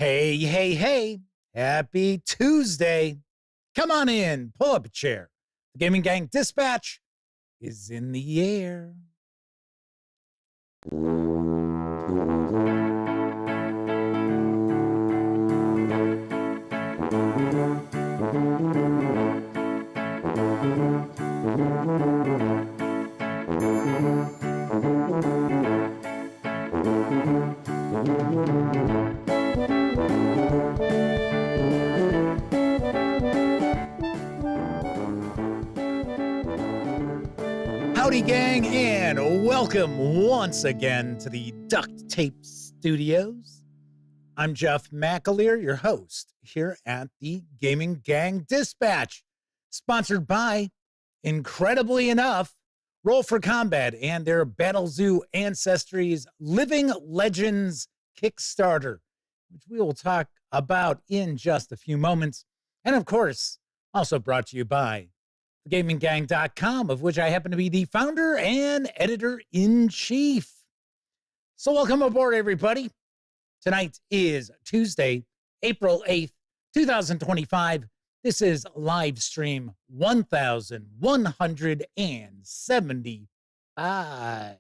Hey, hey, hey. Happy Tuesday. Come on in, pull up a chair. The Gaming Gang Dispatch is in the air. Howdy, gang, and welcome once again to the Duct Tape Studios. I'm Jeff McAleer, your host here at the Gaming Gang Dispatch, sponsored by, incredibly enough, Roll for Combat and their Battle Zoo Ancestries Living Legends Kickstarter, which we will talk about in just a few moments. And of course, also brought to you by GamingGang.com, of which I happen to be the founder and editor-in-chief. So welcome aboard, everybody. Tonight is Tuesday, April 8th, 2025. This is live stream 1175. If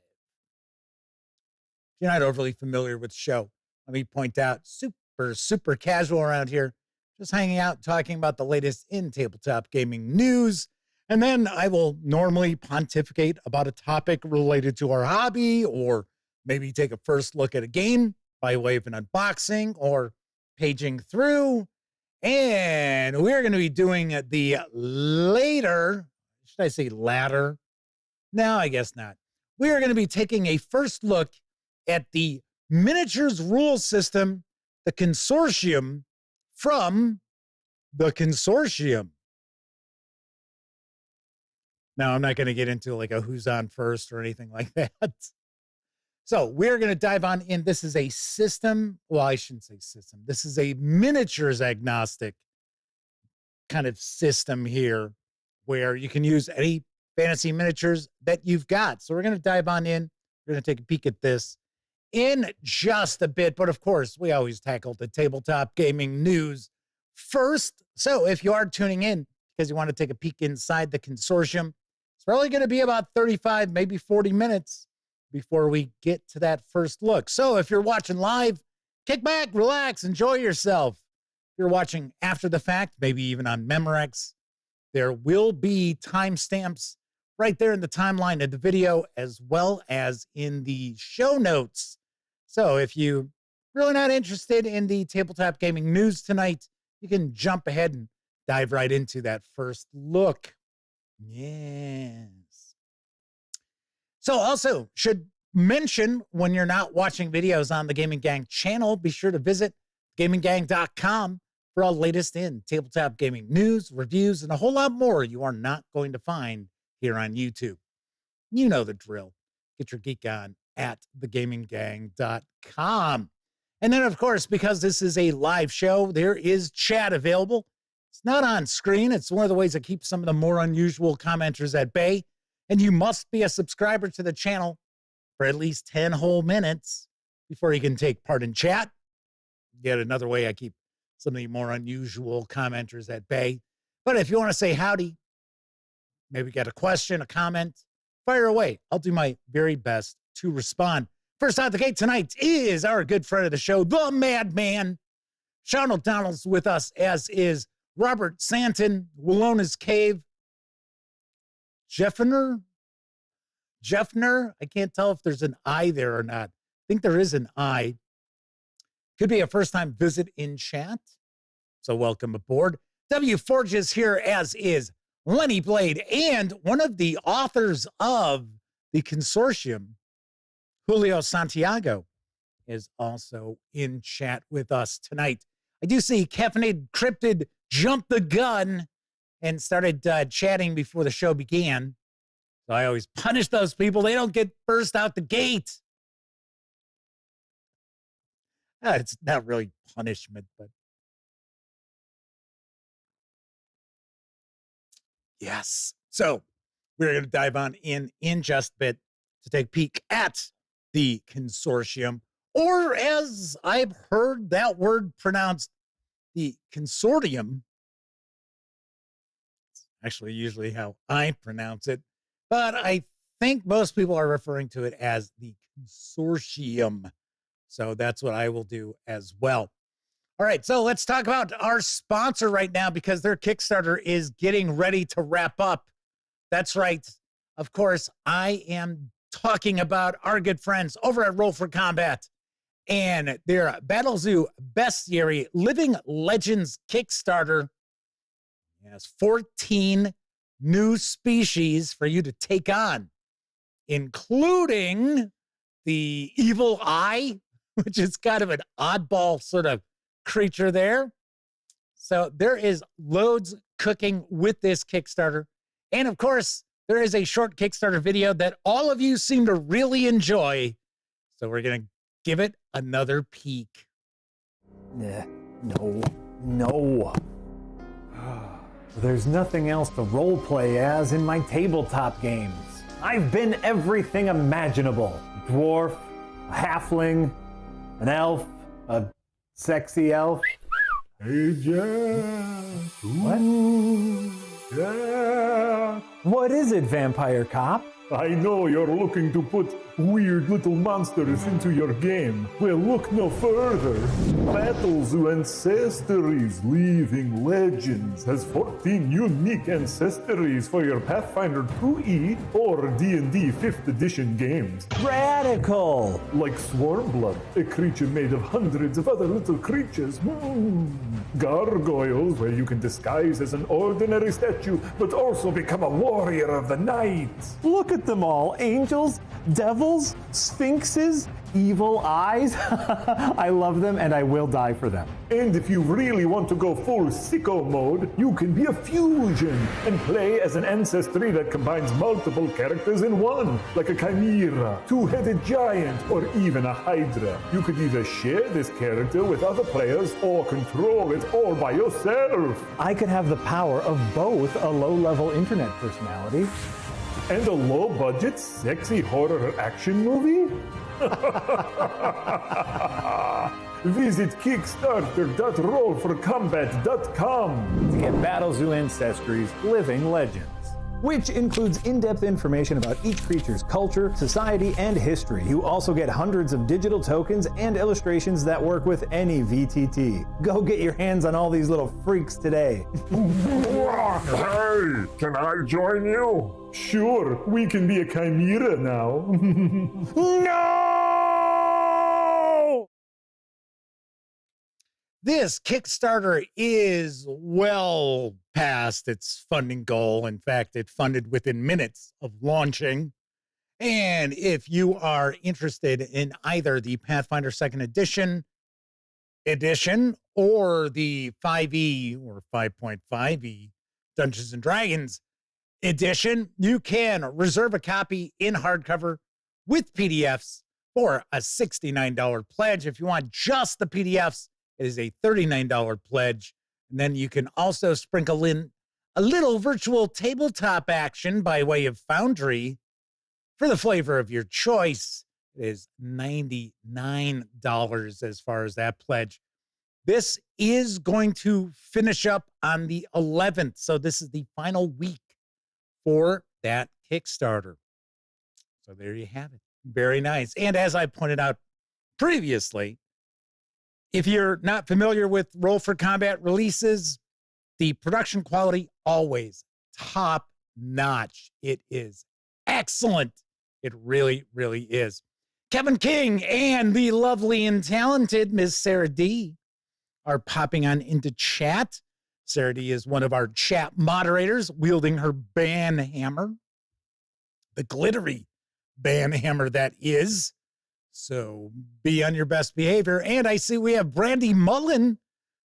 you're not overly familiar with the show, let me point out, super casual around here, just hanging out, talking about the latest in tabletop gaming news. And then I will normally pontificate about a topic related to our hobby, or maybe take a first look at a game by way of an unboxing or paging through. And we're going to be doing the later, should I say latter? No, I guess not. We are going to be taking a first look at the miniatures rule system, the Consortium, from the Consortium. Now, I'm not going to get into like a who's on first or anything like that. So we're going to dive on in. This is a system. Well, I shouldn't say system. This is a miniatures agnostic kind of system here where you can use any fantasy miniatures that you've got. So we're going to dive on in. We're going to take a peek at this in just a bit. But of course, we always tackle the tabletop gaming news first. So if you are tuning in because you want to take a peek inside the Consortium, it's probably going to be about 35, maybe 40 minutes before we get to that first look. So if you're watching live, kick back, relax, enjoy yourself. If you're watching after the fact, maybe even on Memorex, there will be timestamps right there in the timeline of the video, as well as in the show notes. So if you're really not interested in the tabletop gaming news tonight, you can jump ahead and dive right into that first look. Yes. So also should mention, when you're not watching videos on the Gaming Gang channel, be sure to visit GamingGang.com for all the latest in tabletop gaming news, reviews, and a whole lot more you are not going to find here on YouTube. You know the drill. Get your geek on at thegaminggang.com. And then, of course, because this is a live show, there is chat available. It's not on screen. It's one of the ways that keeps some of the more unusual commenters at bay. And you must be a subscriber to the channel for at least 10 whole minutes before you can take part in chat. Yet another way I keep some of the more unusual commenters at bay. But if you want to say howdy, maybe got a question, a comment, fire away. I'll do my very best to respond. First out the gate tonight is our good friend of the show, the Madman. Sean O'Donnell's with us, as is Robert Santon, Willona's Cave. Jeffner? I can't tell if there's an I there or not. I think there is an I. Could be a first-time visit in chat. So welcome aboard. W. Forge is here, as is Lenny Blade, and one of the authors of the Consortium, Julio Santiago, is also in chat with us tonight. I do see Caffeinated Cryptid jumped the gun and started chatting before the show began. So I always punish those people. They don't get first out the gate. It's not really punishment, but yes. So we're going to dive on in just a bit to take a peek at the Consortium, or as I've heard that word pronounced, the Consortium. It's actually usually how I pronounce it, but I think most people are referring to it as the Consortium. So that's what I will do as well. All right, so let's talk about our sponsor right now because their Kickstarter is getting ready to wrap up. That's right. Of course, I am talking about our good friends over at Roll for Combat and their Battle Zoo Bestiary Living Legends Kickstarter. Has 14 new species for you to take on, including the Evil Eye, which is kind of an oddball sort of creature there. So there is loads cooking with this Kickstarter. And of course, there is a short Kickstarter video that all of you seem to really enjoy. So we're going to give it another peek. No. There's nothing else to roleplay as in my tabletop games. I've been everything imaginable. A dwarf, a halfling, an elf, a sexy elf. Hey, Jack. What? Jack. What is it, Vampire Cop? I know you're looking to put weird little monsters into your game. Well, look no further. Battle Zoo Ancestries Living Legends has 14 unique ancestries for your Pathfinder 2E or D&D 5th edition games. Radical! Like Swarmblood, a creature made of hundreds of other little creatures. Gargoyles, where you can disguise as an ordinary statue, but also become a warrior of the night. Look at them all. Angels, devils, sphinxes, evil eyes. I love them and I will die for them. And if you really want to go full sicko mode, you can be a fusion and play as an ancestry that combines multiple characters in one, like a chimera, two-headed giant, or even a hydra. You could either share this character with other players or control it all by yourself. I could have the power of both a low-level internet personality and a low-budget, sexy horror action movie? Visit Kickstarter.rollforcombat.com to get Battle Zoo Ancestries Living Legends, which includes in-depth information about each creature's culture, society, and history. You also get hundreds of digital tokens and illustrations that work with any VTT. Go get your hands on all these little freaks today. Hey, can I join you? Sure, we can be a chimera now. No! This Kickstarter is well past its funding goal. In fact, it funded within minutes of launching. And if you are interested in either the Pathfinder 2nd edition or the 5e or 5.5e Dungeons and Dragons edition, you can reserve a copy in hardcover with PDFs for a $69 pledge. If you want just the PDFs, it is a $39 pledge. And then you can also sprinkle in a little virtual tabletop action by way of Foundry for the flavor of your choice. It is $99 as far as that pledge. This is going to finish up on the 11th. So this is the final week for that Kickstarter. So there you have it. Very nice. And as I pointed out previously, if you're not familiar with Roll for Combat releases, the production quality always top notch. It is excellent. It really, really is. Kevin King and the lovely and talented Miss Sarah D are popping on into chat. Sarah D is one of our chat moderators, wielding her ban hammer, the glittery ban hammer that is. So be on your best behavior. And I see we have Brandi Mullen,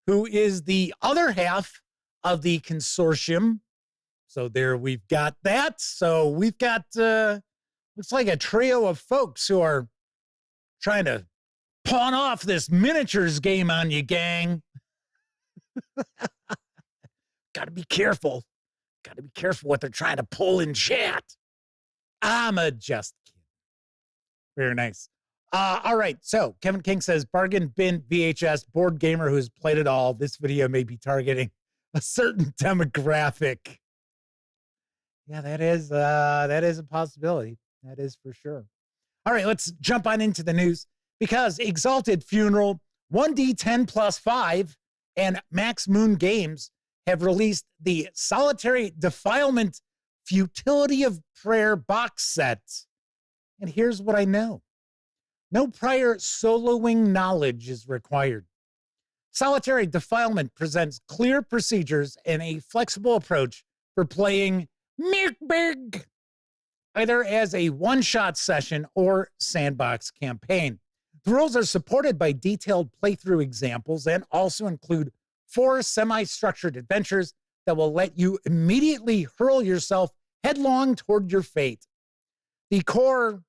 who is the other half of the consortium. So there we've got that. So we've got, looks like a trio of folks who are trying to pawn off this miniatures game on you, gang. Got to be careful. Got to be careful what they're trying to pull in chat. I'm just kidding. Very nice. All right. So Kevin King says, bargain bin VHS board gamer who's played it all. This video may be targeting a certain demographic. Yeah, that is a possibility. That is for sure. All right, let's jump on into the news because Exalted Funeral, 1D10 plus 5, and Max Moon Games have released the Solitary Defilement Futility of Prayer box set. And here's what I know. No prior soloing knowledge is required. Solitary Defilement presents clear procedures and a flexible approach for playing Mirkberg, either as a one-shot session or sandbox campaign. The rules are supported by detailed playthrough examples and also include 4 semi-structured adventures that will let you immediately hurl yourself headlong toward your fate. The core,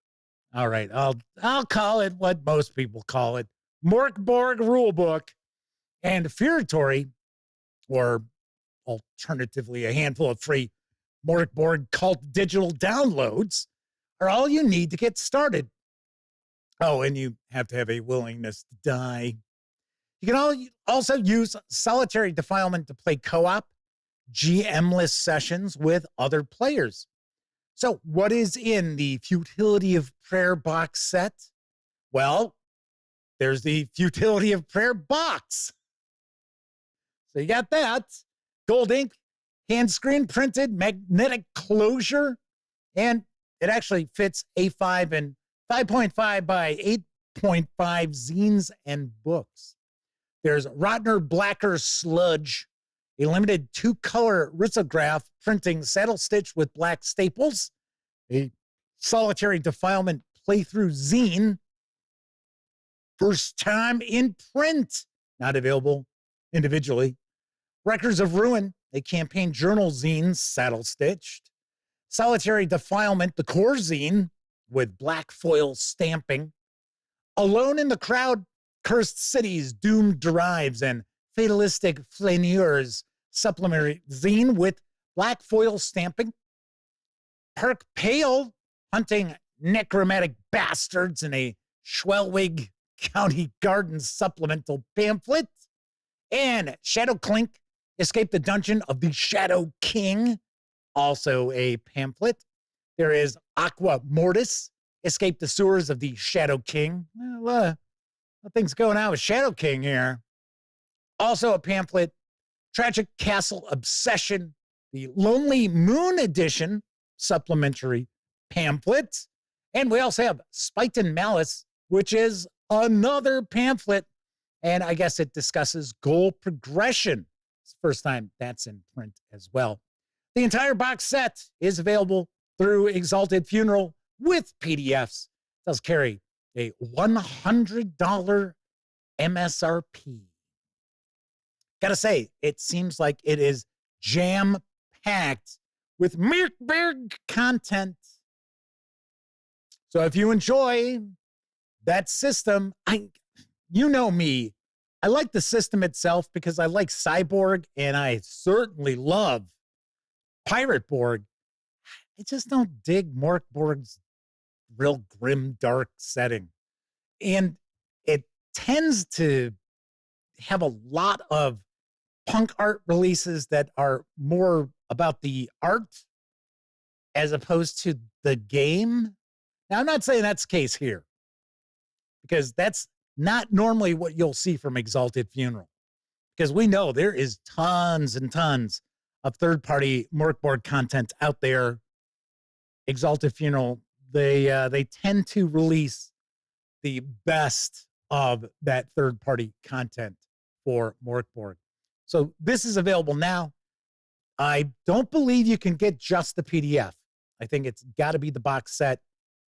all right, I'll call it what most people call it, Morkborg rulebook and Furitory, or alternatively a handful of free Morkborg cult digital downloads, are all you need to get started. Oh, and you have to have a willingness to die. You can also use Solitary Defilement to play co-op, GM-less sessions with other players. So what is in the Futility of Prayer box set? Well, there's the Futility of Prayer box. So you got that. Gold ink, hand screen printed, magnetic closure, and it actually fits A5 and 5.5 by 8.5 zines and books. There's Rotner Blacker Sludge, a limited 2-color risograph printing saddle stitch with black staples, a Solitary Defilement playthrough zine, first time in print, not available individually. Records of Ruin, a campaign journal zine, saddle stitched. Solitary Defilement, the core zine with black foil stamping. Alone in the Crowd, Cursed Cities, Doomed Derives, and Fatalistic Flaneurs supplementary zine with black foil stamping. Perk Pale, Hunting Necromantic Bastards in a Schwelwig County Gardens supplemental pamphlet. And Shadow Clink, Escape the Dungeon of the Shadow King, also a pamphlet. There is Aqua Mortis, Escape the Sewers of the Shadow King. Well, nothing's going on with Shadow King here. Also a pamphlet. Tragic Castle Obsession, the Lonely Moon Edition, supplementary pamphlet. And we also have Spite and Malice, which is another pamphlet. And I guess it discusses goal progression. It's the first time that's in print as well. The entire box set is available through Exalted Funeral with PDFs. It does carry a $100 MSRP. Gotta say, it seems like it is jam-packed with Mirkberg content. So if you enjoy that system, you know me. I like the system itself because I like Cyborg, and I certainly love Pirate Borg. I just don't dig Morkborg's real grim, dark setting. And it tends to have a lot of punk art releases that are more about the art as opposed to the game. Now, I'm not saying that's the case here, because that's not normally what you'll see from Exalted Funeral, because we know there is tons and tons of third-party Morkborg content out there. Exalted Funeral, they tend to release the best of that third-party content for Morkborg. So this is available now. I don't believe you can get just the PDF. I think it's got to be the box set,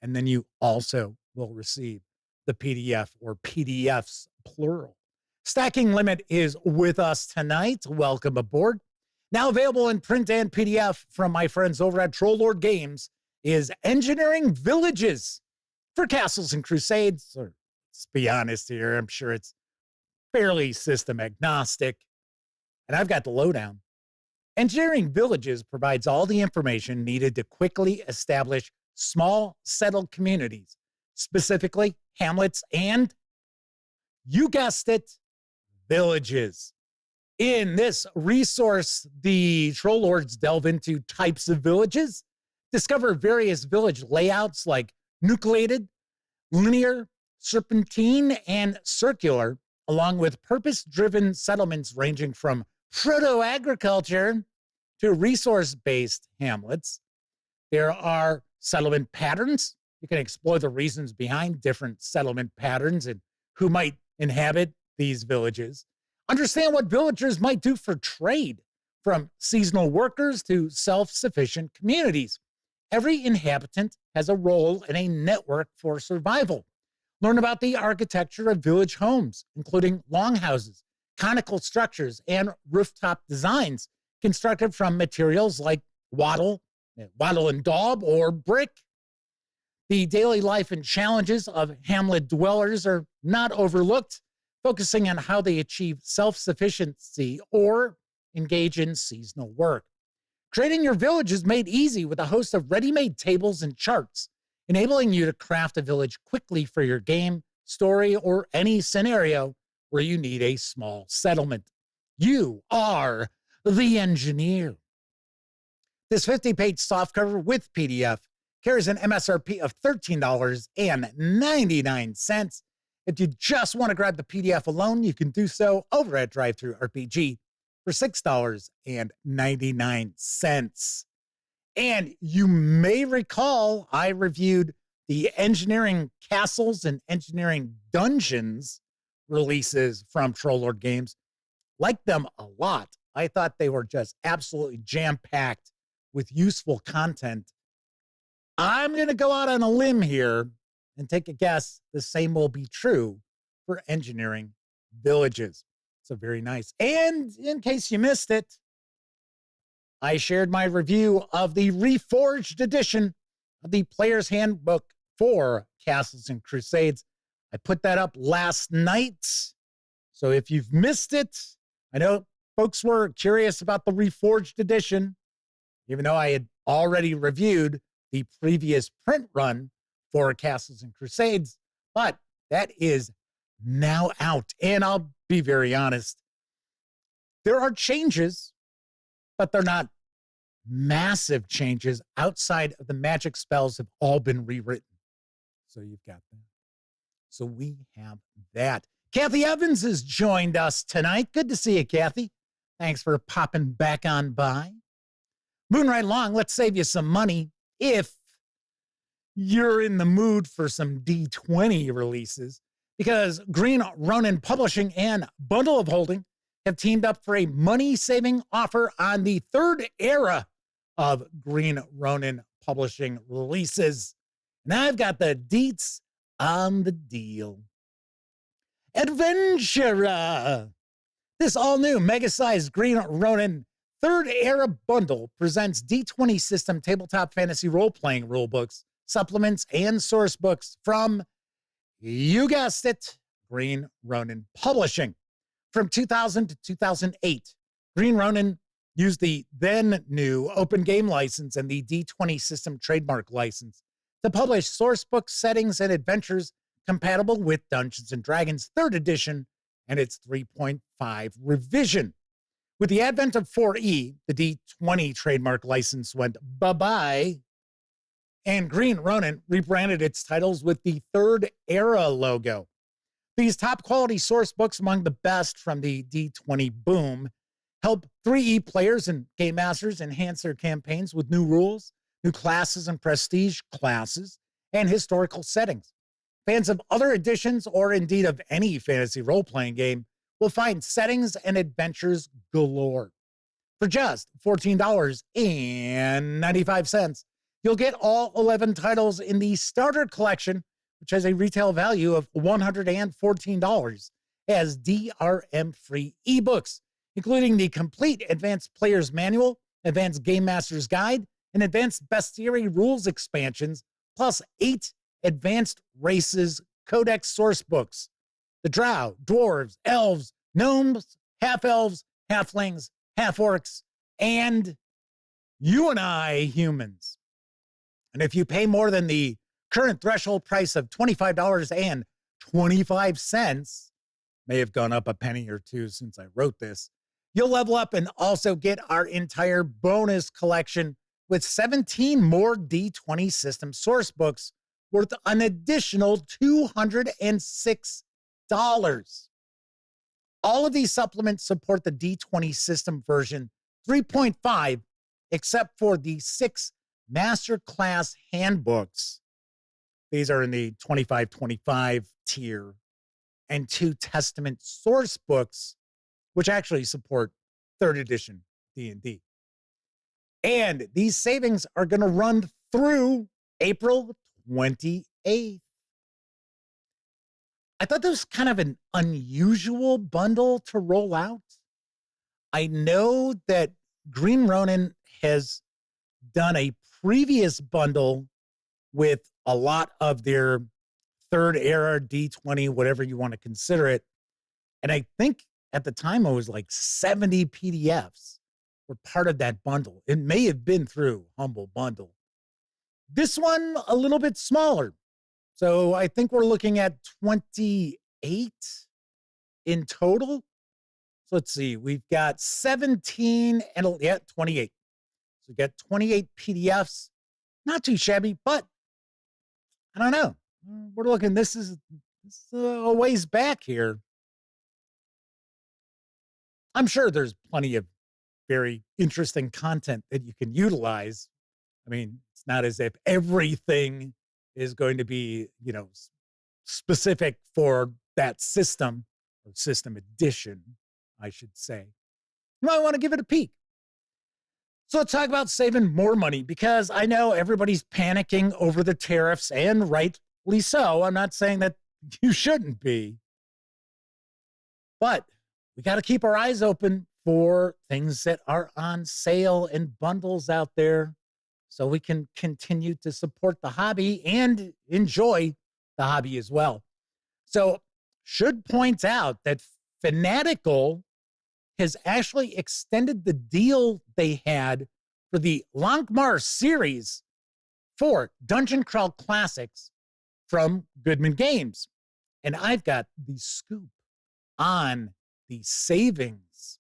and then you also will receive the PDF or PDFs, plural. Stacking Limit is with us tonight. Welcome aboard. Now available in print and PDF from my friends over at Troll Lord Games is Engineering Villages for Castles and Crusades. Or let's be honest here, I'm sure it's fairly system agnostic. And I've got the lowdown. Engineering Villages provides all the information needed to quickly establish small, settled communities specifically hamlets and, you guessed it, villages. In this resource, the Troll Lords delve into types of villages, discover various village layouts like nucleated, linear, serpentine, and circular, along with purpose-driven settlements ranging from proto-agriculture to resource-based hamlets. There are settlement patterns. You can explore the reasons behind different settlement patterns and who might inhabit these villages. Understand what villagers might do for trade, from seasonal workers to self-sufficient communities. Every inhabitant has a role in a network for survival. Learn about the architecture of village homes, including longhouses, conical structures, and rooftop designs constructed from materials like wattle and daub, or brick. The daily life and challenges of hamlet dwellers are not overlooked, focusing on how they achieve self-sufficiency or engage in seasonal work. Creating your village is made easy with a host of ready-made tables and charts, enabling you to craft a village quickly for your game, story, or any scenario where you need a small settlement. You are the engineer. This 50-page softcover with PDF carries an MSRP of $13.99. If you just want to grab the PDF alone, you can do so over at Drive-Thru RPG for $6.99. And you may recall I reviewed the Engineering Castles and Engineering Dungeons releases from Troll Lord Games. Liked them a lot. I thought they were just absolutely jam-packed with useful content. I'm going to go out on a limb here and take a guess the same will be true for Engineering Villages. So very nice. And in case you missed it, I shared my review of the reforged edition of the Player's Handbook for Castles and Crusades. I put that up last night. So if you've missed it, I know folks were curious about the reforged edition, even though I had already reviewed the previous print run for Castles and Crusades, but that is now out. And I'll be very honest, there are changes, but they're not massive changes outside of the magic spells have all been rewritten. So you've got that. So we have that. Kathy Evans has joined us tonight. Good to see you, Kathy. Thanks for popping back on by. Moving right along, let's save you some money if you're in the mood for some D20 releases, because Green Ronin Publishing and Bundle of Holding have teamed up for a money-saving offer on the third era of Green Ronin Publishing releases. Now I've got the deets on the deal. Adventure! This all-new mega-sized Green Ronin third era bundle presents D20 system tabletop fantasy role-playing rulebooks, supplements, and source books from, you guessed it, Green Ronin Publishing. From 2000 to 2008, Green Ronin used the then new open game license and the D20 system trademark license to publish source books, settings, and adventures compatible with Dungeons & Dragons 3rd edition and its 3.5 revision. With the advent of 4E, the D20 trademark license went bye-bye, and Green Ronin rebranded its titles with the third era logo. These top-quality source books, among the best from the D20 boom, help 3E players and game masters enhance their campaigns with new rules, new classes and prestige classes, and historical settings. Fans of other editions, or indeed of any fantasy role-playing game, will find settings and adventures galore. For just $14.95, you'll get all 11 titles in the starter collection, which has a retail value of $114, as DRM-free ebooks, including the complete Advanced Player's Manual, Advanced Game Master's Guide, and Advanced Bestiary Rules expansions, plus 8 Advanced Races Codex source books. The Drow, Dwarves, Elves, Gnomes, Half-Elves, Halflings, Half-Orcs, and you and I, humans. And if you pay more than the current threshold price of $25.25 may have gone up a penny or two since I wrote this. You'll level up and also get our entire bonus collection with 17 more D20 system source books worth an additional $206. All of these supplements support the D20 system version 3.5, except for the 6 masterclass handbooks. These are in the 25-25 tier, and 2 Testament source books, which actually support 3rd edition D&D. And these savings are going to run through April 28th. I thought this was kind of an unusual bundle to roll out. I know that Green Ronin has done a previous bundle with a lot of their 3rd era D20, whatever you want to consider it. And I think at the time it was like 70 PDFs were part of that bundle. It may have been through Humble Bundle. This one, a little bit smaller. So I think we're looking at 28 in total. So let's see, we've got 17 and 28. So we got 28 PDFs. Not too shabby, but I don't know. We're looking, this is a ways back here. I'm sure there's plenty of very interesting content that you can utilize. I mean, it's not as if everything is going to be, specific for that system or system edition, I should say. You might want to give it a peek. So let's talk about saving more money, because I know everybody's panicking over the tariffs, and rightly so. I'm not saying that you shouldn't be, but we got to keep our eyes open for things that are on sale and bundles out there so we can continue to support the hobby and enjoy the hobby as well. So should point out that Fanatical has actually extended the deal they had for the Lankhmar series for Dungeon Crawl Classics from Goodman Games. And I've got the scoop on the savings.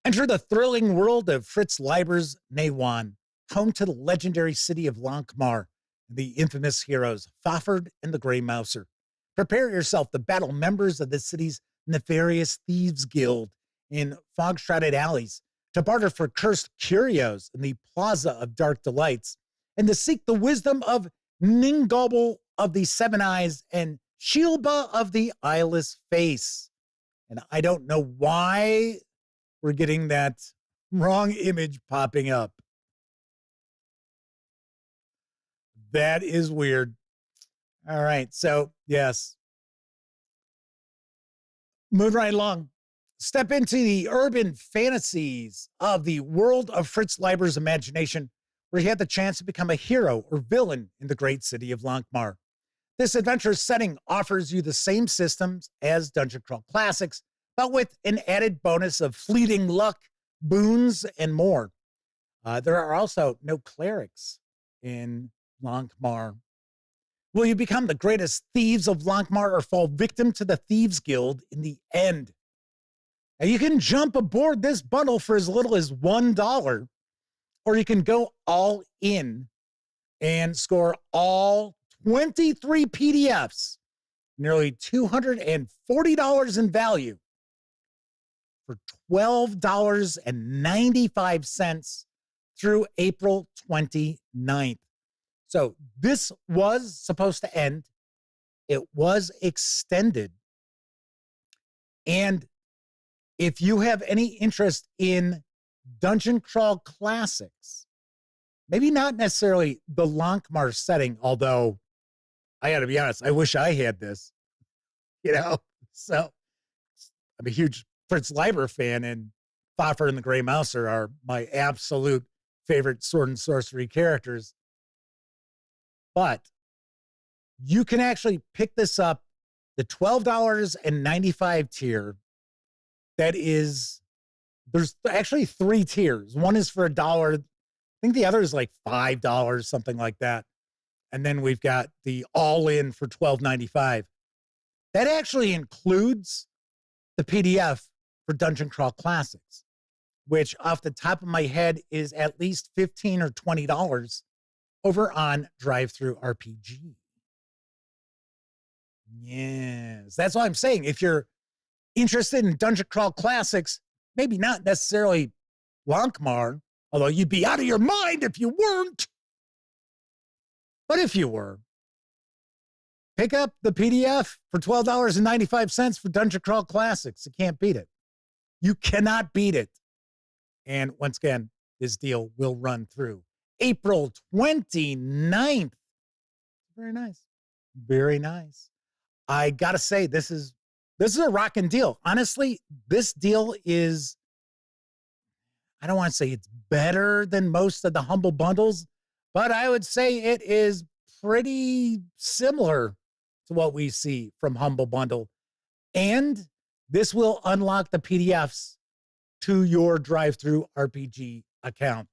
Enter the thrilling world of Fritz Leiber's Naywan, home to the legendary city of Lankhmar and the infamous heroes Fafard and the Grey Mouser. Prepare yourself to battle members of the city's nefarious thieves guild in fog-shrouded alleys, to barter for cursed curios in the Plaza of Dark Delights, and to seek the wisdom of Ningobel of the Seven Eyes and Shilba of the Eyeless Face. And I don't know why we're getting that wrong image popping up. That is weird. All right, so yes. Move right along. Step into the urban fantasies of the world of Fritz Leiber's imagination, where he had the chance to become a hero or villain in the great city of Lankhmar. This adventurous setting offers you the same systems as Dungeon Crawl Classics, but with an added bonus of fleeting luck, boons, and more. There are also no clerics in Lankhmar. Will you become the greatest thieves of Lankhmar or fall victim to the Thieves Guild in the end? Now, you can jump aboard this bundle for as little as $1, or you can go all in and score all 23 PDFs, nearly $240 in value, for $12.95 through April 29th. So this was supposed to end. It was extended. And if you have any interest in Dungeon Crawl Classics, maybe not necessarily the Lankhmar setting, although I got to be honest, I wish I had this, So I'm a huge Fritz Leiber fan, and Fafard and the Grey Mouser are my absolute favorite sword and sorcery characters. But you can actually pick this up, the $12.95 tier. There's actually 3 tiers. One is for $1. I think the other is like $5, something like that. And then we've got the all-in for $12.95. That actually includes the PDF for Dungeon Crawl Classics, which off the top of my head is at least $15 or $20 over on Drive-Thru RPG. Yes, that's what I'm saying. If you're interested in Dungeon Crawl Classics, maybe not necessarily Lankhmar, although you'd be out of your mind if you weren't. But if you were, pick up the PDF for $12.95 for Dungeon Crawl Classics. You can't beat it. You cannot beat it. And once again, this deal will run through April 29th. Very nice. Very nice. I got to say, this is a rocking deal. Honestly, this deal is, I don't want to say it's better than most of the Humble Bundles, but I would say it is pretty similar to what we see from Humble Bundle. And this will unlock the PDFs to your Drive-Thru RPG account.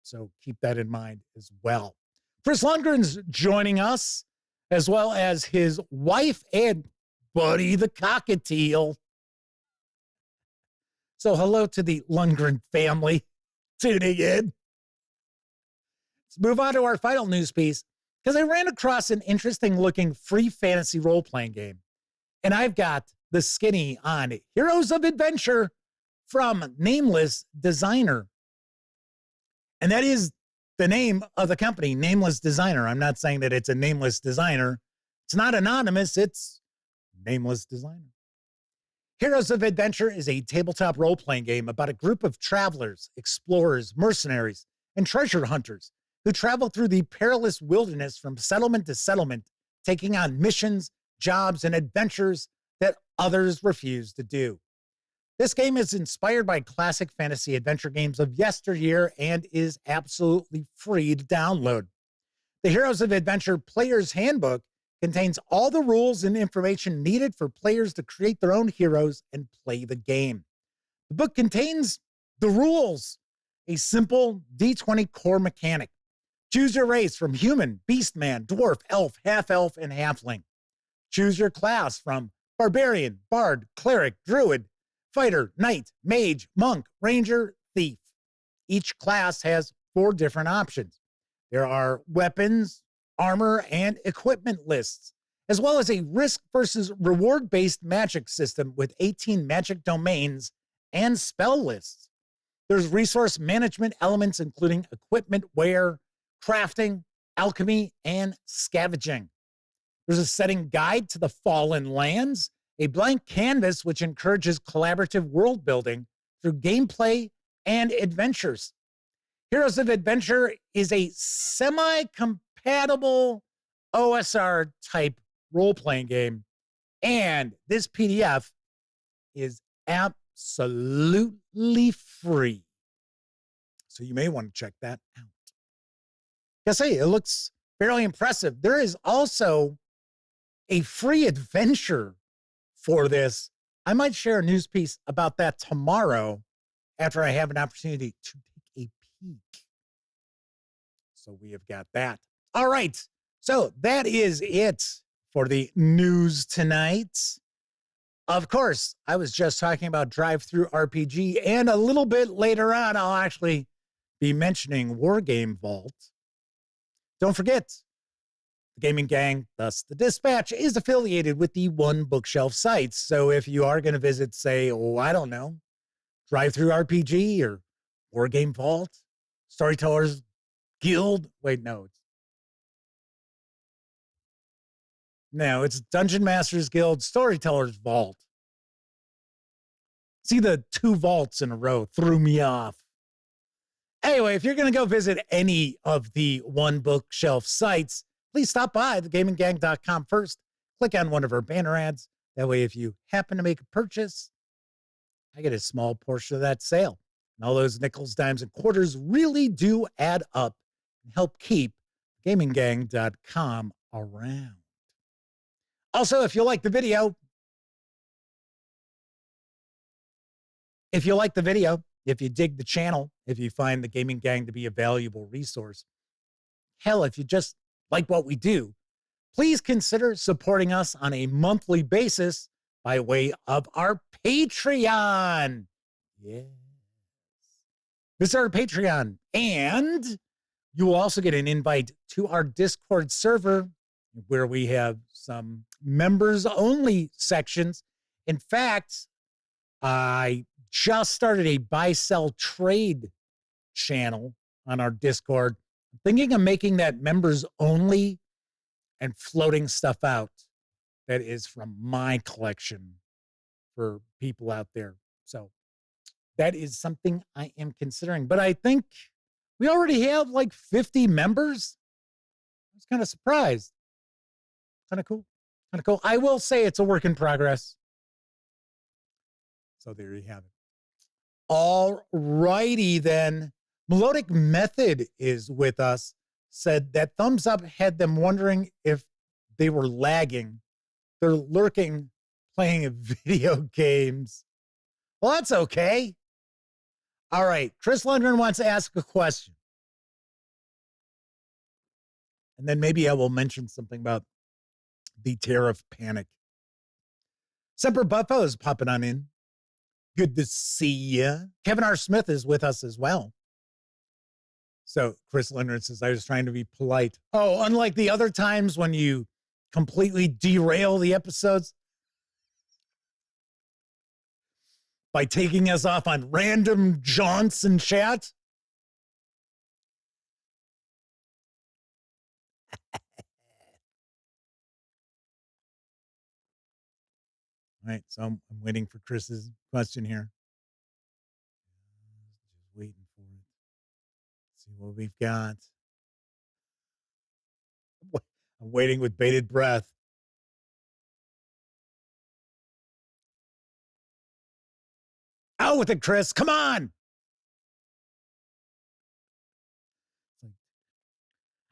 So keep that in mind as well. Chris Lundgren's joining us, as well as his wife and Buddy the Cockatiel. So hello to the Lundgren family tuning in. Let's move on to our final news piece, because I ran across an interesting looking free fantasy role-playing game. And I've got the skinny on Heroes of Adventure from Nameless Designer. And that is the name of the company, Nameless Designer. I'm not saying that it's a nameless designer. It's not anonymous, it's Nameless Designer. Heroes of Adventure is a tabletop role-playing game about a group of travelers, explorers, mercenaries, and treasure hunters who travel through the perilous wilderness from settlement to settlement, taking on missions, jobs, and adventures that others refuse to do. This game is inspired by classic fantasy adventure games of yesteryear and is absolutely free to download. The Heroes of Adventure Player's Handbook contains all the rules and information needed for players to create their own heroes and play the game. The book contains the rules, a simple D20 core mechanic. Choose your race from human, beastman, dwarf, elf, half-elf, and halfling. Choose your class from barbarian, bard, cleric, druid, fighter, knight, mage, monk, ranger, thief. Each class has 4 different options. There are weapons, armor, and equipment lists, as well as a risk versus reward-based magic system with 18 magic domains and spell lists. There's resource management elements, including equipment wear, crafting, alchemy, and scavenging. There's a setting guide to the Fallen Lands, a blank canvas which encourages collaborative world building through gameplay and adventures. Heroes of Adventure is a semi-compatible OSR type role-playing game, and this PDF is absolutely free. So you may want to check that out. I say it looks fairly impressive. There is also a free adventure for this. I might share a news piece about that tomorrow after I have an opportunity to take a peek. So we have got that. All right. So that is it for the news tonight. Of course, I was just talking about Drive-Thru RPG, and a little bit later on, I'll actually be mentioning Wargame Vault. Don't forget, the Gaming Gang, thus the Dispatch, is affiliated with the One Bookshelf sites. So if you are going to visit, say, I don't know, Drive-Thru RPG or Wargame Vault, Storytellers Guild. Wait, no. It's Dungeon Masters Guild, Storytellers Vault. See, the 2 vaults in a row threw me off. Anyway, if you're going to go visit any of the One Bookshelf sites, please stop by thegaminggang.com first. Click on one of our banner ads. That way, if you happen to make a purchase, I get a small portion of that sale. And all those nickels, dimes, and quarters really do add up and help keep gaminggang.com around. Also, if you like the video, if you dig the channel, if you find the Gaming Gang to be a valuable resource, hell, if you just like what we do, please consider supporting us on a monthly basis by way of our Patreon. Yes. Visit our Patreon, and you will also get an invite to our Discord server where we have some members-only sections. In fact, I just started a buy-sell-trade channel on our Discord. I'm thinking of making that members-only and floating stuff out that is from my collection for people out there. So that is something I am considering. But I think we already have like 50 members. I was kind of surprised. Kind of cool. Kind of cool. I will say it's a work in progress. So there you have it. All righty then. Melodic Method is with us. Said that thumbs up had them wondering if they were lagging. They're lurking, playing video games. Well, that's okay. All right. Chris Lundgren wants to ask a question. And then maybe I will mention something about the tariff panic. Semper Buffo is popping on in. Good to see you. Kevin R. Smith is with us as well. So Chris Leonard says, I was trying to be polite. Oh, unlike the other times when you completely derail the episodes by taking us off on random jaunts in chat. All right, so I'm waiting for Chris's question here. Just waiting for it. See what we've got. I'm waiting with bated breath. Out with it, Chris. Come on.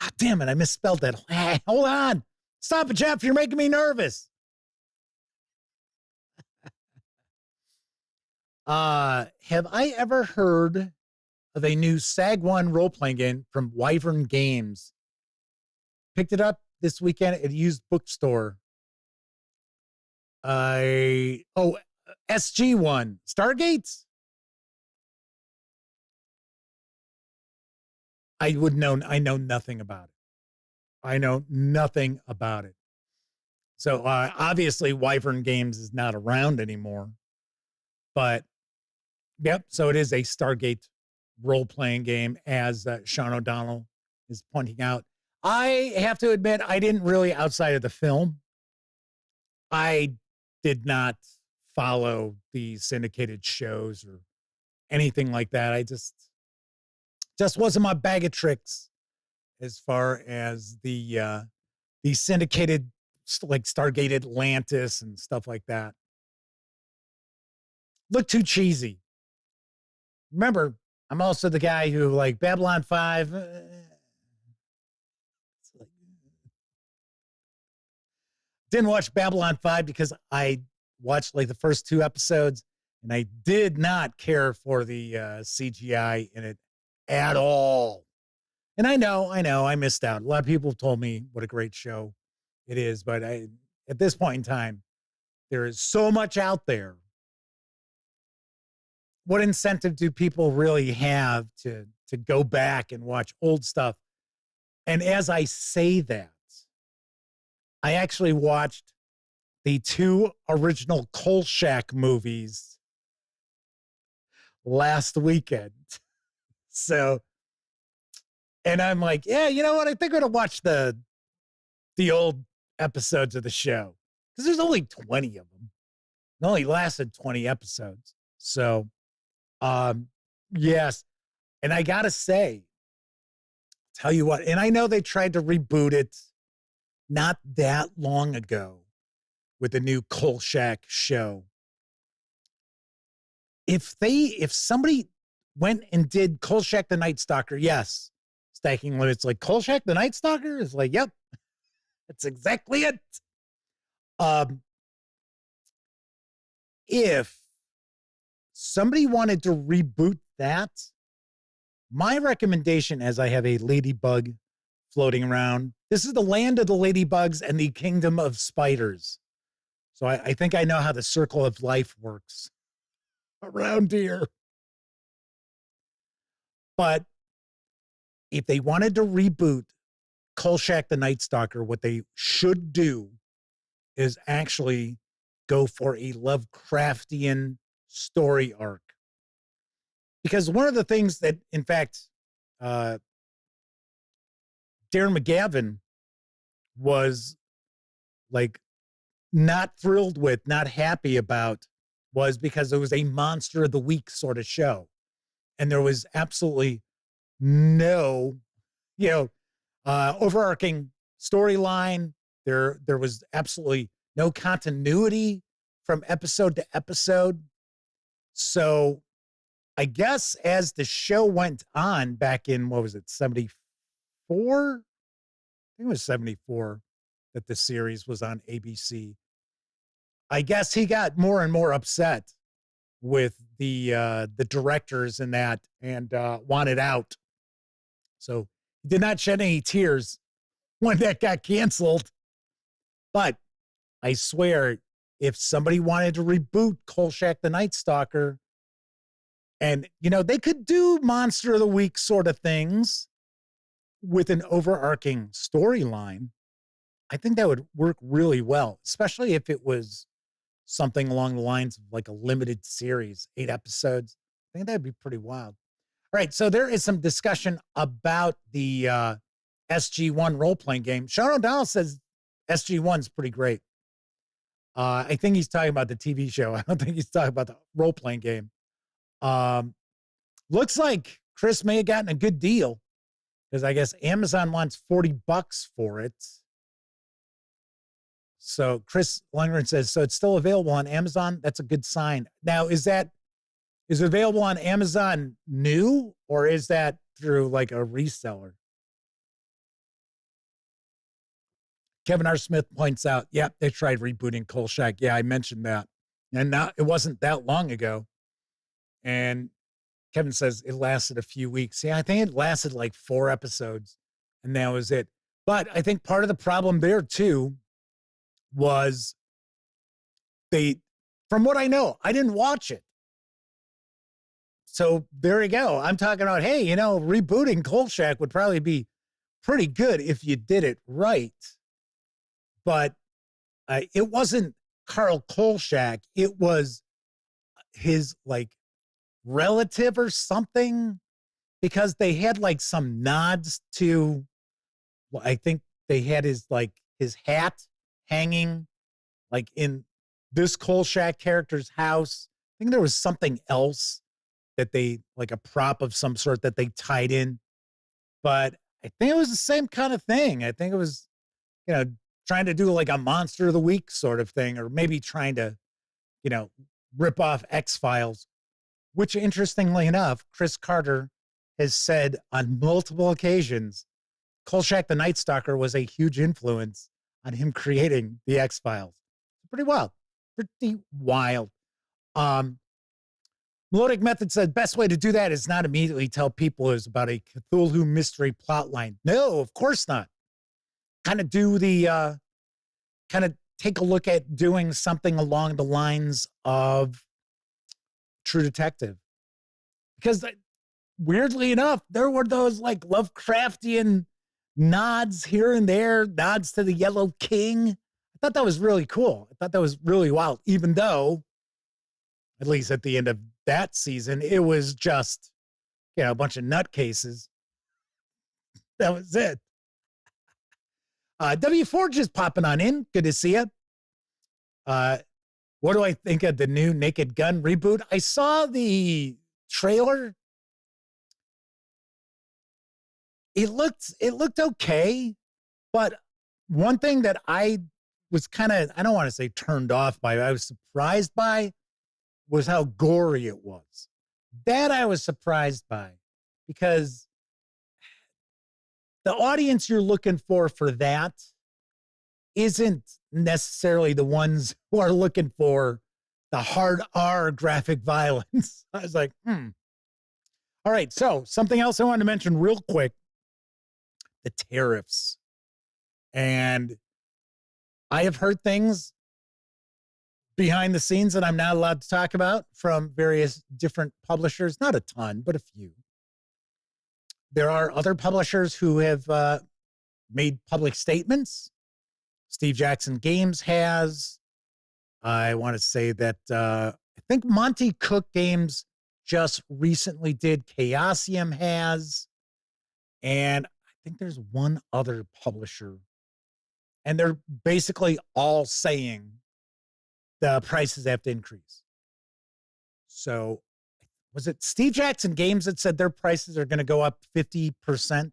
Ah, damn it. I misspelled that. Hey, hold on. Stop it, Jeff. You're making me nervous. Have I ever heard of a new SAG-1 role-playing game from Wyvern Games? Picked it up this weekend at a used bookstore. SG1. Stargates? I know nothing about it. I know nothing about it. So obviously Wyvern Games is not around anymore. But yep, so it is a Stargate role-playing game, as Sean O'Donnell is pointing out. I have to admit, I didn't really, outside of the film, I did not follow the syndicated shows or anything like that. I just wasn't my bag of tricks as far as the syndicated, like Stargate Atlantis and stuff like that. Look too cheesy. Remember, I'm also the guy who, like, Babylon 5. Didn't watch Babylon 5 because I watched like the first 2 episodes and I did not care for the CGI in it at all. And I know, I missed out. A lot of people told me what a great show it is, but at this point in time, there is so much out there. What incentive do people really have to go back and watch old stuff? And as I say that, I actually watched the 2 original Kolchak movies last weekend. So, and I'm like, yeah, you know what? I think I'm going to watch the old episodes of the show, because there's only 20 of them. It only lasted 20 episodes. So, yes. And I got to say, tell you what, and I know they tried to reboot it not that long ago with the new Kolchak show. If somebody went and did Kolchak the Night Stalker, yes, Stacking Limits, like Kolchak the Night Stalker is like, yep, that's exactly it. If somebody wanted to reboot that, my recommendation, as I have a Ladybug floating around. This is the land of the ladybugs and the kingdom of spiders. So I think I know how the circle of life works around here. But if they wanted to reboot Kolchak the Night Stalker, what they should do is actually go for a Lovecraftian story arc. Because one of the things that, in fact, Darren McGavin was like not thrilled with, not happy about, was because it was a Monster of the Week sort of show. And there was absolutely no, overarching storyline. There was absolutely no continuity from episode to episode. So I guess as the show went on back in, 74? I think it was 74 that the series was on ABC. I guess he got more and more upset with the directors and that, and wanted out. So he did not shed any tears when that got canceled. But I swear, if somebody wanted to reboot Kolchak the Night Stalker, and, they could do Monster of the Week sort of things with an overarching storyline, I think that would work really well, especially if it was something along the lines of like a limited series, 8 episodes. I think that'd be pretty wild. All right, so there is some discussion about the SG1 role-playing game. Sean O'Donnell says SG1's pretty great. I think he's talking about the TV show. I don't think he's talking about the role-playing game. Looks like Chris may have gotten a good deal, because I guess Amazon wants $40 for it. So Chris Lundgren says, so it's still available on Amazon. That's a good sign. Now, is it available on Amazon new, or is that through like a reseller? Kevin R. Smith points out, yeah, they tried rebooting Kolchak. Yeah, I mentioned that. And now it wasn't that long ago. And Kevin says it lasted a few weeks. Yeah, I think it lasted like 4 episodes, and that was it. But I think part of the problem there too was from what I know, I didn't watch it. So there you go. I'm talking about, hey, rebooting Kolchak would probably be pretty good if you did it right. But it wasn't Karl Kolchak. It was his like relative or something, because they had like some nods to, well, I think they had his hat hanging like in this Kolchak character's house. I think there was something else that they, like a prop of some sort that they tied in, but I think it was the same kind of thing. I think it was, trying to do like a Monster of the Week sort of thing, or maybe trying to, rip off X-Files, which interestingly enough, Chris Carter has said on multiple occasions, Kolchak the Night Stalker was a huge influence on him creating the X-Files. Pretty wild. Melodic Method said, best way to do that is not immediately tell people it's about a Cthulhu mystery plotline. No, of course not. Kind of take a look at doing something along the lines of True Detective. Because weirdly enough, there were those like Lovecraftian nods here and there, nods to the Yellow King. I thought that was really cool. I thought that was really wild, even though, at least at the end of that season, it was just, a bunch of nutcases. That was it. W Forge is popping on in. Good to see you. What do I think of the new Naked Gun reboot? I saw the trailer. It looked okay, but one thing that I was kind of, I don't want to say turned off by, I was surprised by, was how gory it was. That I was surprised by, because the audience you're looking for that isn't necessarily the ones who are looking for the hard R graphic violence. I was like, All right, so something else I wanted to mention real quick. the tariffs. And I have heard things behind the scenes that I'm not allowed to talk about from various different publishers. Not a ton, but a few. There are other publishers who have made public statements. Steve Jackson Games has. I want to say that I think Monty Cook Games just recently did. Chaosium has. And I think there's one other publisher. And they're basically all saying the prices have to increase. So was it Steve Jackson Games that said their prices are going to go up 50%?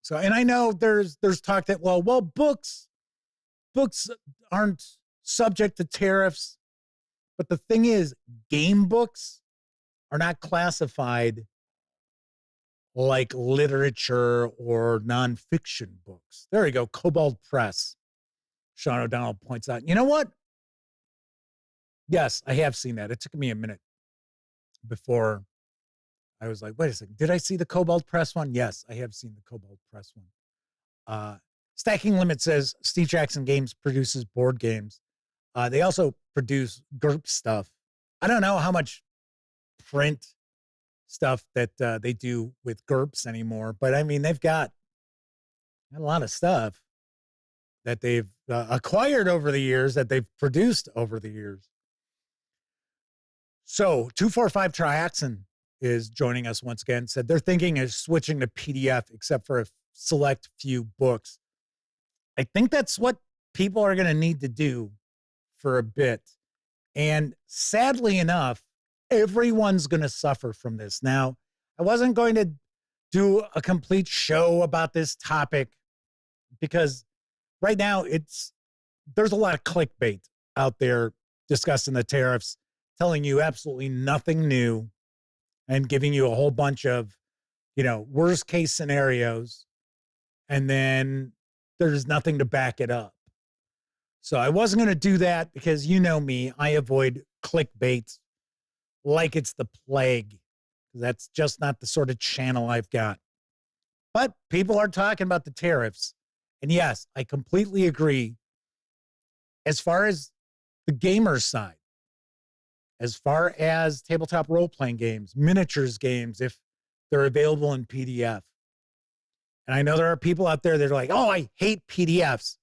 So, and I know there's talk that, well, books aren't subject to tariffs. But the thing is, game books are not classified like literature or nonfiction books. There you go, Cobalt Press. Sean O'Donnell points out, you know what? Yes, I have seen that. It took me a minute before I was like, wait a second, did I see the Cobalt Press one? Yes, I have seen the Cobalt Press one. Stacking Limit says Steve Jackson Games produces board games. They also produce GURP stuff. I don't know how much print stuff that they do with GURPS anymore, but I mean, they've got a lot of stuff that they've acquired over the years, that they've produced over the years. So 245 Triaxon is joining us once again, said they're thinking of switching to PDF except for a select few books. I think that's what people are going to need to do for a bit. And sadly enough, everyone's going to suffer from this. Now, I wasn't going to do a complete show about this topic because right now there's a lot of clickbait out there discussing the tariffs, telling you absolutely nothing new and giving you a whole bunch of, worst case scenarios. And then there's nothing to back it up. So I wasn't going to do that because you know me, I avoid clickbait like it's the plague. That's just not the sort of channel I've got. But people are talking about the tariffs. And yes, I completely agree. As far as the gamer side, as far as tabletop role-playing games, miniatures games, if they're available in PDF. And I know there are people out there that are like, oh, I hate PDFs.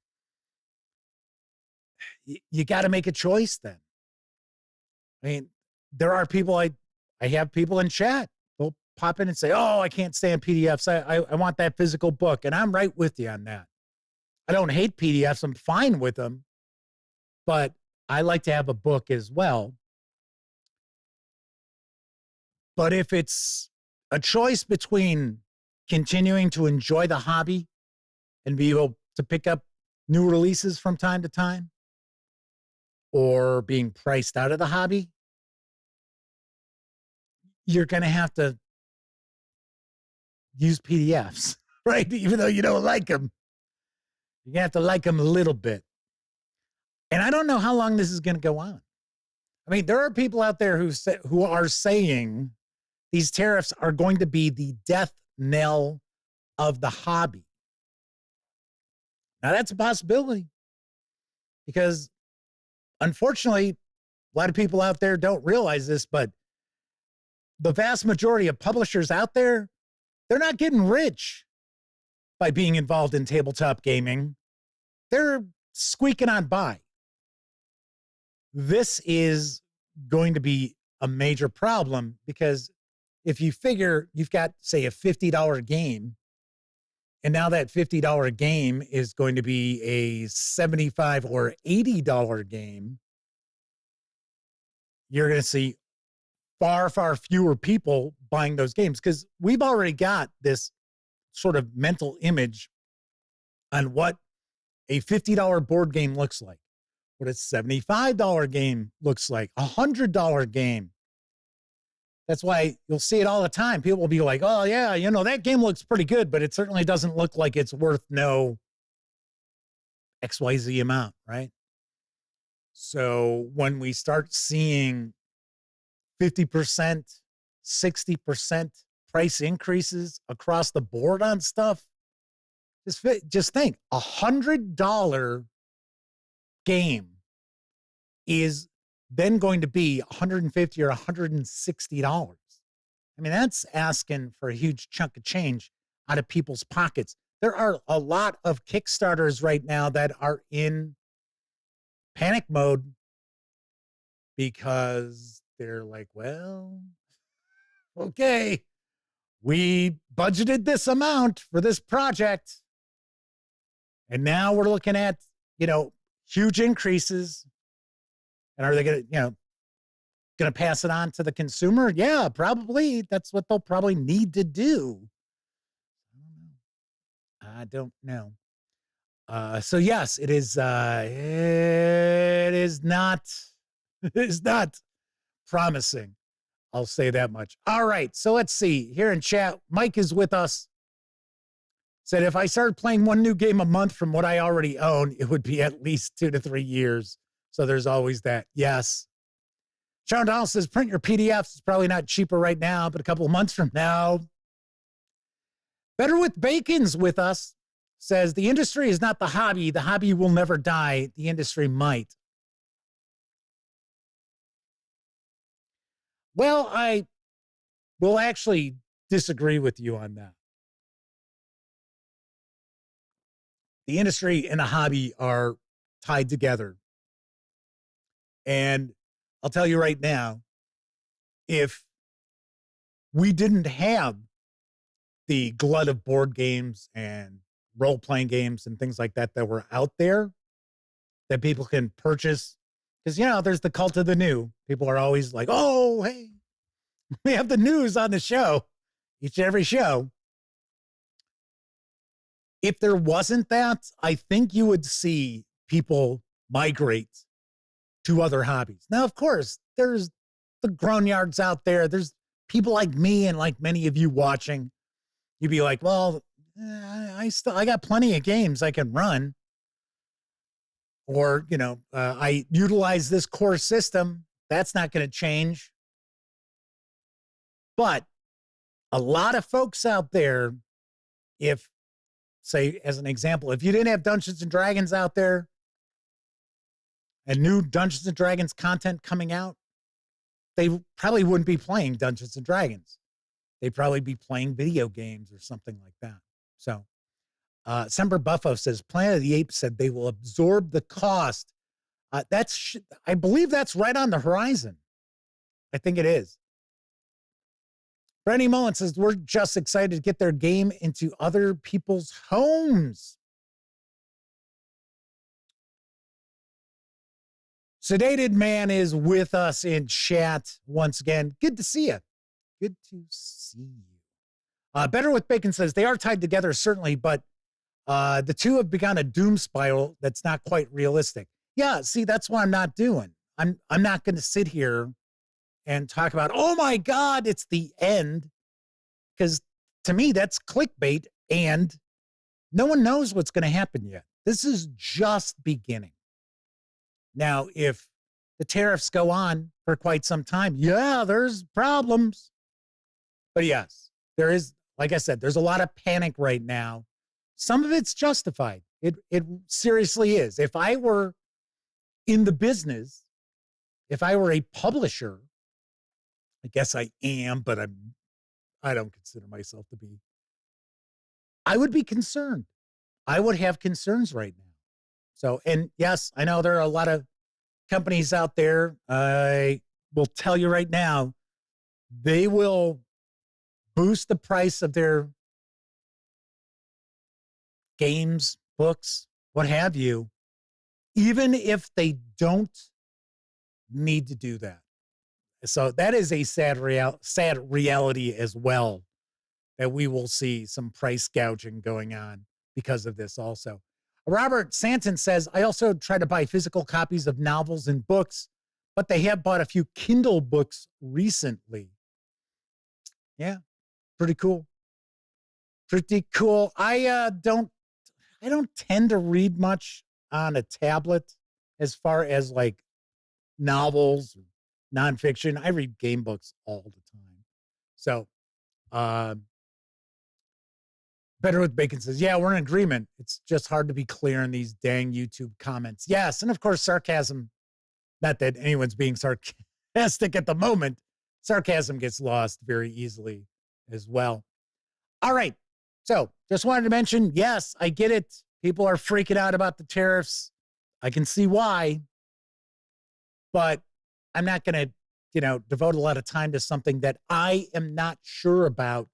You got to make a choice then. I mean, there are people, I have people in chat. They'll pop in and say, oh, I can't stand PDFs. I want that physical book. And I'm right with you on that. I don't hate PDFs. I'm fine with them. But I like to have a book as well. But if it's a choice between continuing to enjoy the hobby and be able to pick up new releases from time to time, or being priced out of the hobby, you're going to have to use PDFs, right? Even though you don't like them, you're going to have to like them a little bit. And I don't know how long this is going to go on. I mean, there are people out there who are saying these tariffs are going to be the death knell of the hobby. Now, that's a possibility because, unfortunately, a lot of people out there don't realize this, but the vast majority of publishers out there, they're not getting rich by being involved in tabletop gaming. They're squeaking on by. This is going to be a major problem because if you figure you've got, say, a $50 game, and now that $50 game is going to be a $75 or $80 game, you're going to see far, far fewer people buying those games because we've already got this sort of mental image on what a $50 board game looks like, what a $75 game looks like, a $100 game. That's why you'll see it all the time. People will be like, oh, yeah, that game looks pretty good, but it certainly doesn't look like it's worth no XYZ amount, right? So when we start seeing 50%, 60% price increases across the board on stuff. Just think, $100 game is then going to be $150 or $160. I mean, that's asking for a huge chunk of change out of people's pockets. There are a lot of Kickstarters right now that are in panic mode because they're like, well, okay, we budgeted this amount for this project, and now we're looking at, huge increases. And are they going to pass it on to the consumer? Yeah, probably. That's what they'll probably need to do. I don't know. So yes, it is not promising. I'll say that much. All right. So let's see here in chat. Mike is with us. Said, if I started playing one new game a month from what I already own, it would be at least 2 to 3 years. So there's always that. Yes. Sean Donald says, print your PDFs. It's probably not cheaper right now, but a couple of months from now. Better with Bacon's with us. Says, the industry is not the hobby. The hobby will never die. The industry might. Well, I will actually disagree with you on that. The industry and the hobby are tied together. And I'll tell you right now, if we didn't have the glut of board games and role-playing games and things like that were out there that people can purchase, because, there's the cult of the new. People are always like, oh, hey, we have the news on the show, each and every show. If there wasn't that, I think you would see people migrate to other hobbies. Now, of course, there's the grognards out there. There's people like me and like many of you watching. You'd be like, well, I got plenty of games I can run. Or, I utilize this core system. That's not going to change. But a lot of folks out there, if, say, as an example, if you didn't have Dungeons and Dragons out there and new Dungeons and Dragons content coming out, they probably wouldn't be playing Dungeons and Dragons. They'd probably be playing video games or something like that. So, Semper Buffo says, Planet of the Apes said they will absorb the cost. I believe that's right on the horizon. I think it is. Brandi Mullen says, we're just excited to get their game into other people's homes. Sedated Man is with us in chat once again. Good to see you. Good to see you. Better with Bacon says, they are tied together, certainly, but the two have begun a doom spiral that's not quite realistic. Yeah, see, that's what I'm not doing. I'm not going to sit here and talk about, oh my God, it's the end. Because to me, that's clickbait, and no one knows what's going to happen yet. This is just beginning. Now, if the tariffs go on for quite some time, yeah, there's problems. But yes, there is, like I said, there's a lot of panic right now. Some of it's justified. It seriously is. If I were in the business, if I were a publisher, I guess I am, but I don't consider myself to be. I would be concerned. I would have concerns right now. So, and yes, I know there are a lot of companies out there. I will tell you right now, they will boost the price of their games, books, what have you, even if they don't need to do that. So that is a sad reality as well, that we will see some price gouging going on because of this also. Robert Santon says, I also try to buy physical copies of novels and books, but they have bought a few Kindle books recently. Yeah, pretty cool. Pretty cool. I don't tend to read much on a tablet as far as like novels, nonfiction. I read game books all the time. So, Better with Bacon says, yeah, we're in agreement. It's just hard to be clear in these dang YouTube comments. Yes, and of course, sarcasm, not that anyone's being sarcastic at the moment, sarcasm gets lost very easily as well. All right, so just wanted to mention, yes, I get it. People are freaking out about the tariffs. I can see why, but I'm not going to, devote a lot of time to something that I am not sure about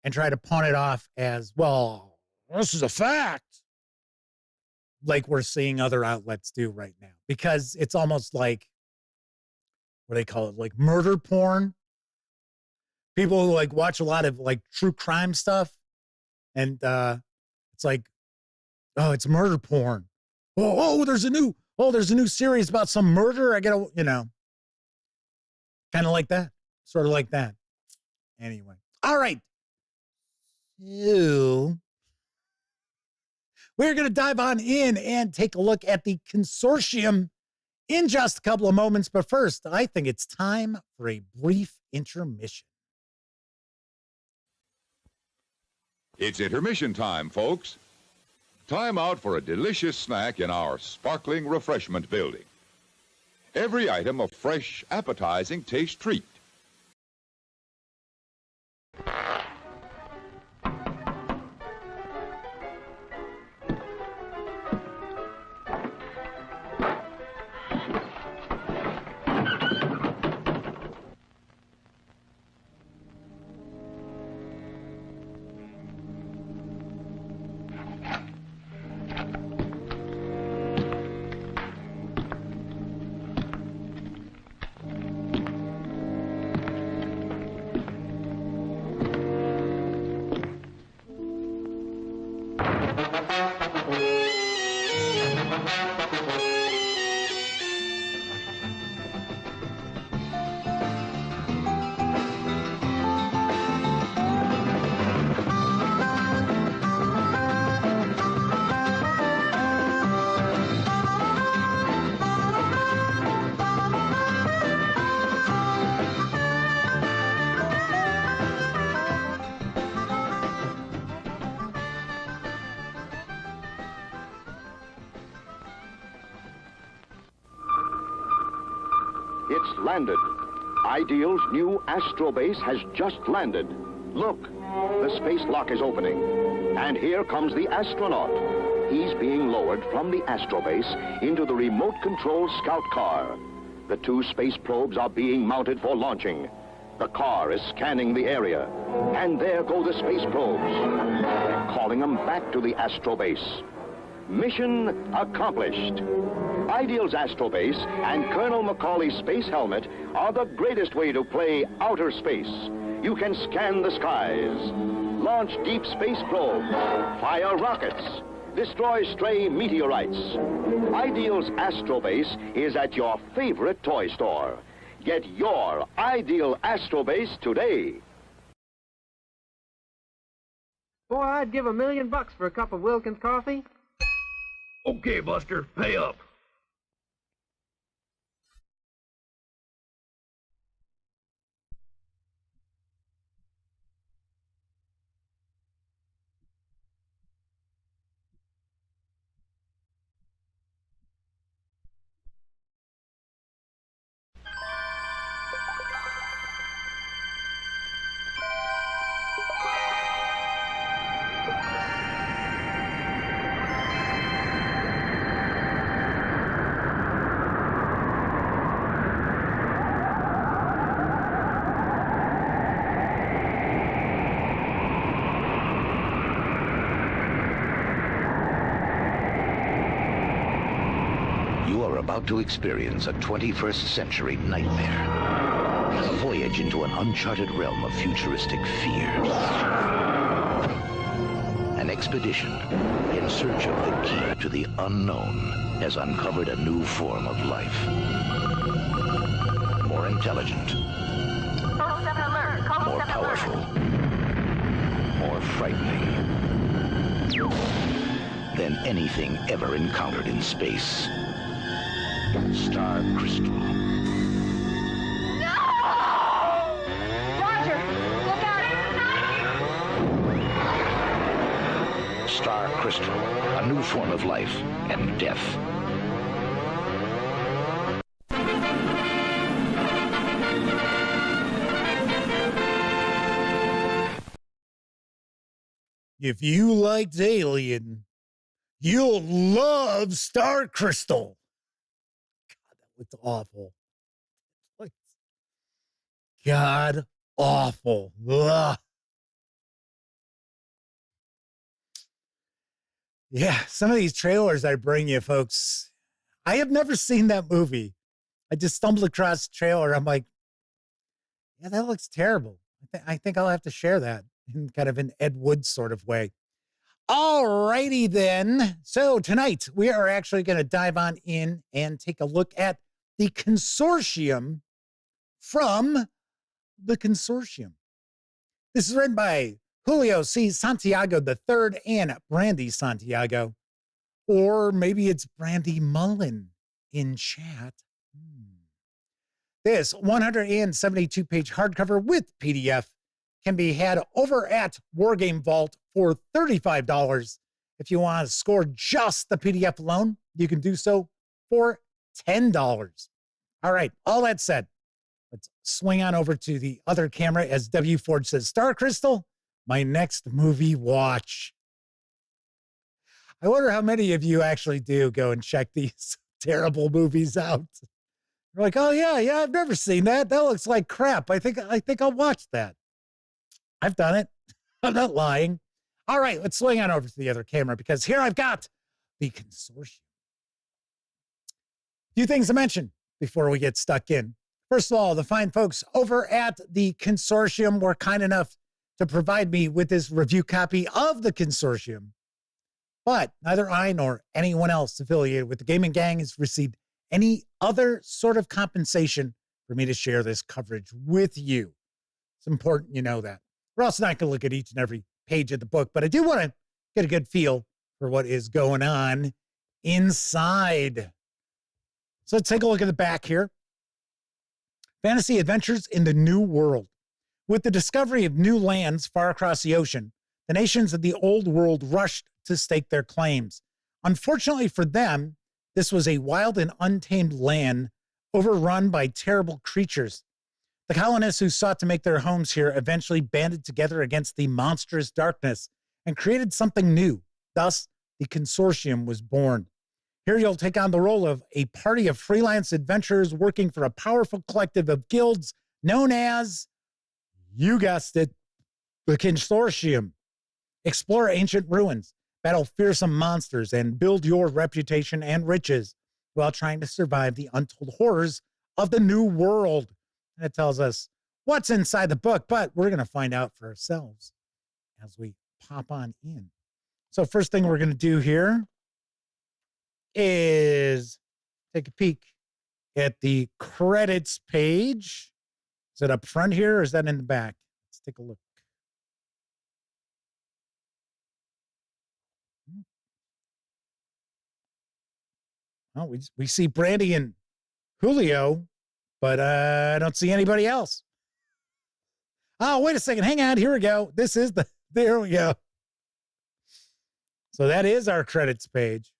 and try to pawn it off as, well, this is a fact, like we're seeing other outlets do right now, because it's almost like, what do they call it? Like murder porn. People who like watch a lot of like true crime stuff, and it's like, oh, it's murder porn. There's a new series about some murder. I gotta, kind of like that, sort of like that. Anyway, all right. So we're going to dive on in and take a look at the Consortium in just a couple of moments. But first, I think it's time for a brief intermission. It's intermission time, folks. Time out for a delicious snack in our sparkling refreshment building. Every item a fresh, appetizing taste treat. It's landed. Ideal's new astrobase has just landed. Look, the space lock is opening. And here comes the astronaut. He's being lowered from the astrobase into the remote control scout car. The two space probes are being mounted for launching. The car is scanning the area. And there go the space probes, calling them back to the astrobase. Mission accomplished. Ideal's astrobase and Colonel Macaulay's space helmet are the greatest way to play outer space. You can scan the skies, launch deep space probes, fire rockets, destroy stray meteorites. Ideal's astrobase is at your favorite toy store. Get your Ideal astrobase today. Boy, I'd give $1 million for a cup of Wilkins coffee. Okay, Buster, pay up. About to experience a 21st century nightmare. A voyage into an uncharted realm of futuristic fear. An expedition in search of the key to the unknown has uncovered a new form of life. More intelligent. More powerful. More frightening than anything ever encountered in space. Star Crystal. No! Roger! star crystal, a new form of life and death. If you liked Alien, you'll love Star Crystal. God, that looked awful. Like, God awful. Ugh. Yeah, some of these trailers I bring you, folks. I have never seen that movie. I just stumbled across the trailer. I'm like, yeah, that looks terrible. I think I'll have to share that in kind of an Ed Wood sort of way. All righty then. So tonight we are actually going to dive on in and take a look at the Consortium from the Consortium. This is written by Julio C. Santiago III and Brandi Santiago. Or maybe it's Brandi Mullen in chat. This 172-page hardcover with PDF can be had over at Wargame Vault for $35. If you want to score just the PDF alone, you can do so for $10. All right, all that said, let's swing on over to the other camera as W. Forge says, Star Crystal, my next movie watch. I wonder how many of you actually do go and check these terrible movies out. You're like, oh yeah, I've never seen that. That looks like crap. I think I'll watch that. I've done it. I'm not lying. All right, let's swing on over to the other camera because here I've got the Consortium. A few things to mention before we get stuck in. First of all, the fine folks over at the Consortium were kind enough to provide me with this review copy of the Consortium. But neither I nor anyone else affiliated with the Gaming Gang has received any other sort of compensation for me to share this coverage with you. It's important you know that. We're also not going to look at each and every page of the book, but I do want to get a good feel for what is going on inside. So let's take a look at the back here. Fantasy adventures in the New World. With the discovery of new lands far across the ocean, the nations of the old world rushed to stake their claims. Unfortunately for them, this was a wild and untamed land overrun by terrible creatures. The colonists who sought to make their homes here eventually banded together against the monstrous darkness and created something new. Thus, the Consortium was born. Here you'll take on the role of a party of freelance adventurers working for a powerful collective of guilds known as, you guessed it, the Consortium. Explore ancient ruins, battle fearsome monsters, and build your reputation and riches while trying to survive the untold horrors of the New World. And it tells us what's inside the book, but we're going to find out for ourselves as we pop on in. So first thing we're going to do here is take a peek at the credits page. Is it up front here or is that in the back? Let's take a look. Oh, we see Brandi and Julio, but I don't see anybody else. Oh, wait a second. Hang on. Here we go. There we go. So that is our credits page.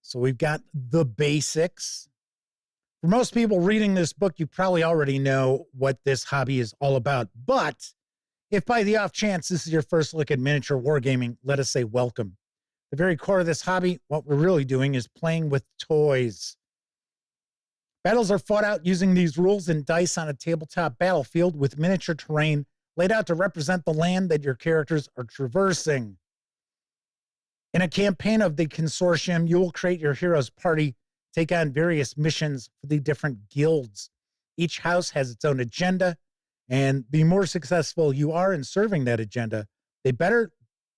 So we've got the basics. For most people reading this book, you probably already know what this hobby is all about. But if by the off chance this is your first look at miniature wargaming, let us say welcome. The very core of this hobby, what we're really doing is playing with toys. Battles are fought out using these rules and dice on a tabletop battlefield with miniature terrain laid out to represent the land that your characters are traversing. In a campaign of the Consortium, you will create your hero's party, take on various missions for the different guilds. Each house has its own agenda, and the more successful you are in serving that agenda, the better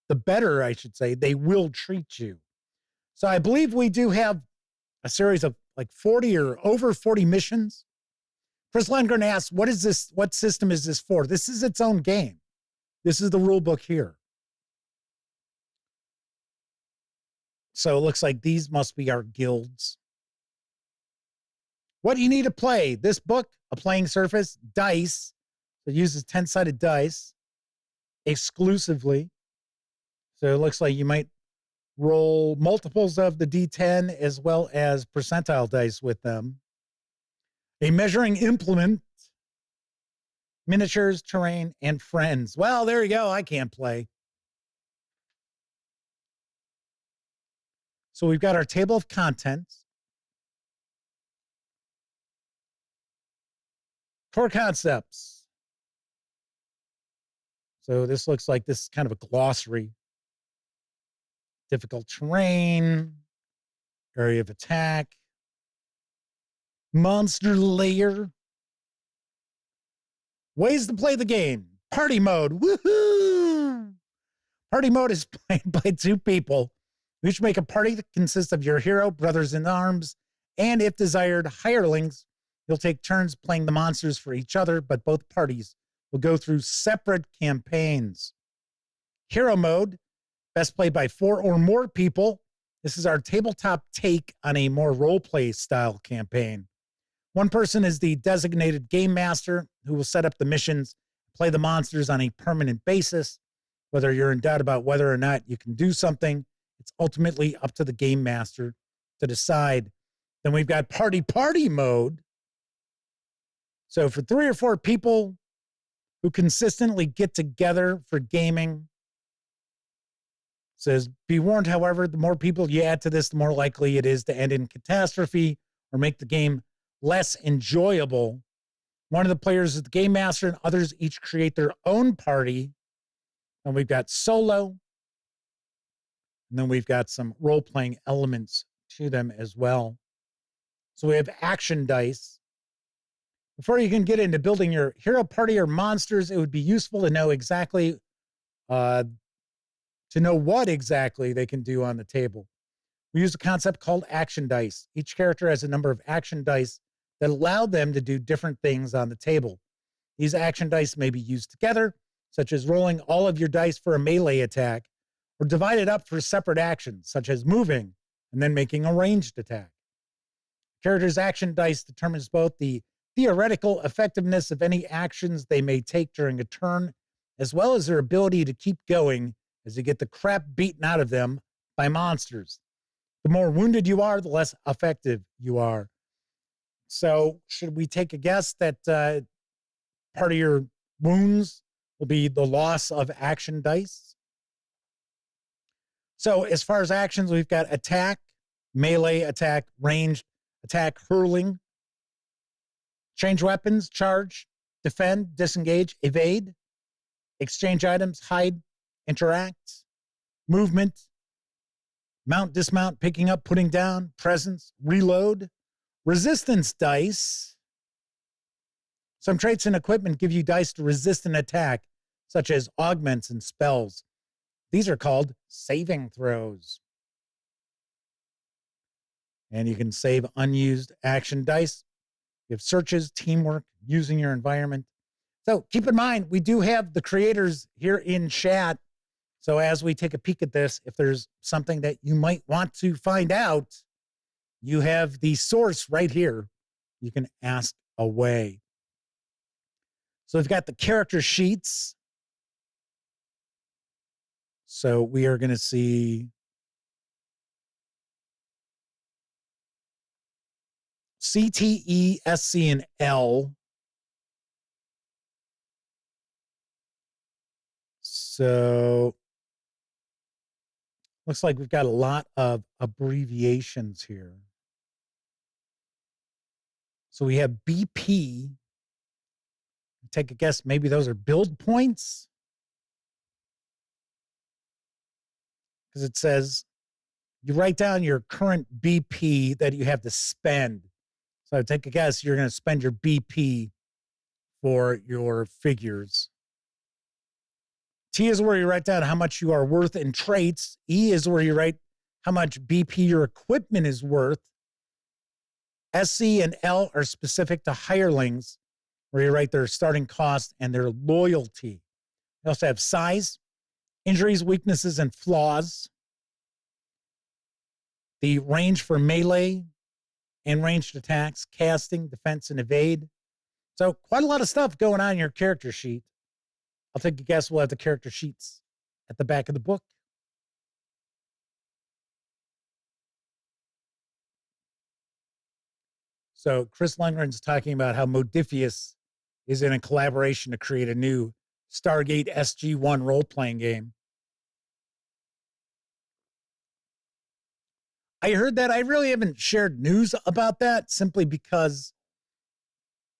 they will treat you. So I believe we do have a series of like 40 or over 40 missions. Chris Lundgren asks, what is this? What system is this for? This is its own game. This is the rule book here. So it looks like these must be our guilds. What do you need to play? This book, a playing surface, dice, So it uses 10-sided dice exclusively. So it looks like you might roll multiples of the D10 as well as percentile dice with them. A measuring implement, miniatures, terrain, and friends. Well, there you go. I can't play. So we've got our table of contents. Core concepts. So this looks like this is kind of a glossary. Difficult terrain, area of attack, monster layer, ways to play the game, party mode. Woohoo! Party mode is played by 2 people. Each make a party that consists of your hero, brothers in arms, and if desired, hirelings. You'll take turns playing the monsters for each other, but both parties will go through separate campaigns. Hero mode, best played by 4 or more people. This is our tabletop take on a more role-play style campaign. One person is the designated game master who will set up the missions, play the monsters on a permanent basis. Whether you're in doubt about whether or not you can do something, it's ultimately up to the game master to decide. Then we've got party mode. So for 3 or 4 people who consistently get together for gaming, says, be warned, however, the more people you add to this, the more likely it is to end in catastrophe or make the game less enjoyable. One of the players is the game master, and others each create their own party. And we've got solo. And then we've got some role-playing elements to them as well. So we have action dice. Before you can get into building your hero party or monsters, it would be useful to know exactly what exactly they can do on the table. We use a concept called action dice. Each character has a number of action dice that allow them to do different things on the table. These action dice may be used together, such as rolling all of your dice for a melee attack, or divided up for separate actions, such as moving and then making a ranged attack. The character's action dice determines both the theoretical effectiveness of any actions they may take during a turn, as well as their ability to keep going as they get the crap beaten out of them by monsters. The more wounded you are, the less effective you are. So should we take a guess that part of your wounds will be the loss of action dice? So as far as actions, we've got attack, melee attack, ranged attack, hurling, change weapons, charge, defend, disengage, evade, exchange items, hide, interact, movement, mount, dismount, picking up, putting down, presence, reload, resistance dice. Some traits and equipment give you dice to resist an attack, such as augments and spells. These are called saving throws. And you can save unused action dice. You have searches, teamwork, using your environment. So keep in mind, we do have the creators here in chat. So as we take a peek at this, if there's something that you might want to find out, you have the source right here. You can ask away. So we've got the character sheets. So we are going to see C, T, E, S, C, and L. So looks like we've got a lot of abbreviations here. So we have BP. Take a guess, maybe those are build points. Because it says you write down your current BP that you have to spend. So I take a guess, you're going to spend your BP for your figures. T is where you write down how much you are worth in traits. E is where you write how much BP your equipment is worth. SC and L are specific to hirelings, where you write their starting cost and their loyalty. You also have size, injuries, weaknesses, and flaws. The range for melee and ranged attacks, casting, defense, and evade. So quite a lot of stuff going on in your character sheet. I'll take a guess. We'll have the character sheets at the back of the book. So Chris Lundgren's talking about how Modifius is in a collaboration to create a new Stargate SG-1 role-playing game. I heard that. I really haven't shared news about that simply because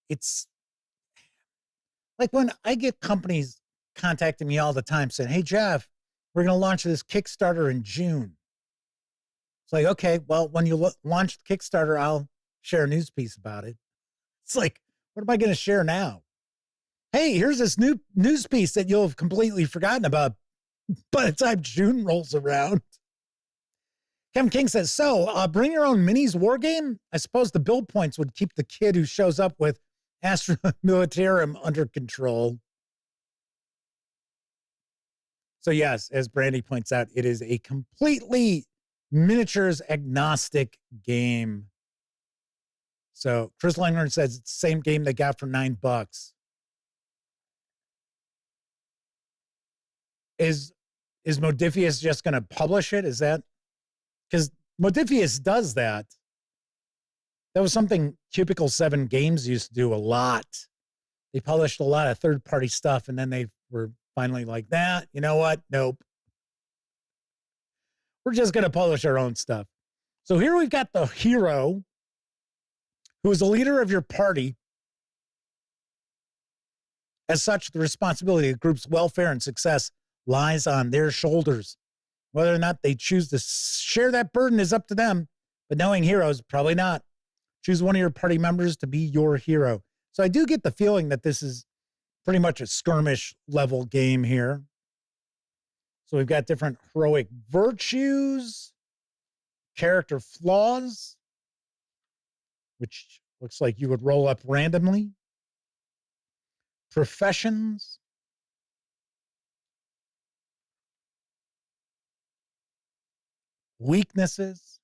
it's like when I get companies contacting me all the time saying, hey, Jeff, we're going to launch this Kickstarter in June. It's like, okay, well, when you launch the Kickstarter, I'll share a news piece about it. It's like, what am I going to share now? Hey, here's this new news piece that you'll have completely forgotten about by the time June rolls around. Kevin King says, so bring your own minis war game? I suppose the build points would keep the kid who shows up with Astra Militarum under control. So yes, as Brandi points out, it is a completely miniatures agnostic game. So Chris Langner says it's the same game they got for $9. Is Modifius just going to publish it? Is that because Modifius does that? That was something Cubicle 7 Games used to do a lot. They published a lot of third-party stuff, and then they were finally like, that. You know what? Nope. We're just going to publish our own stuff. So here we've got the hero, who is the leader of your party. As such, the responsibility of the group's welfare and success lies on their shoulders. Whether or not they choose to share that burden is up to them, but knowing heroes, probably not. Choose one of your party members to be your hero. So I do get the feeling that this is pretty much a skirmish level game here. So we've got different heroic virtues, character flaws, which looks like you would roll up randomly, professions, weaknesses.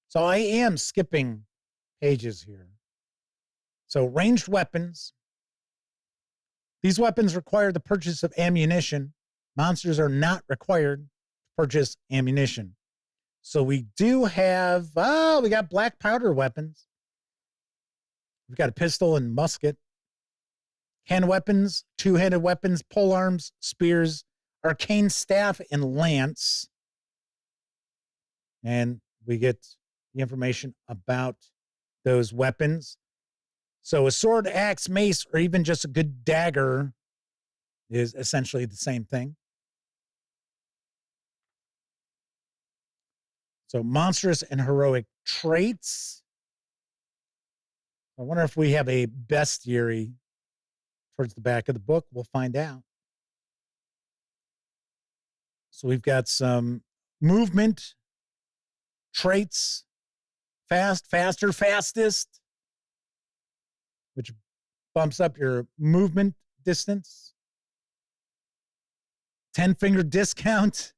So I am skipping pages here. So ranged weapons. These weapons require the purchase of ammunition. Monsters are not required to purchase ammunition. So we do have, we got black powder weapons. We've got a pistol and musket. Hand weapons, two-handed weapons, polearms, spears, arcane staff, and lance. And we get the information about those weapons. So a sword, axe, mace, or even just a good dagger is essentially the same thing. So monstrous and heroic traits. I wonder if we have a bestiary towards the back of the book. We'll find out. So we've got some movement traits. Fast, faster, fastest, which bumps up your movement distance. 10-finger discount.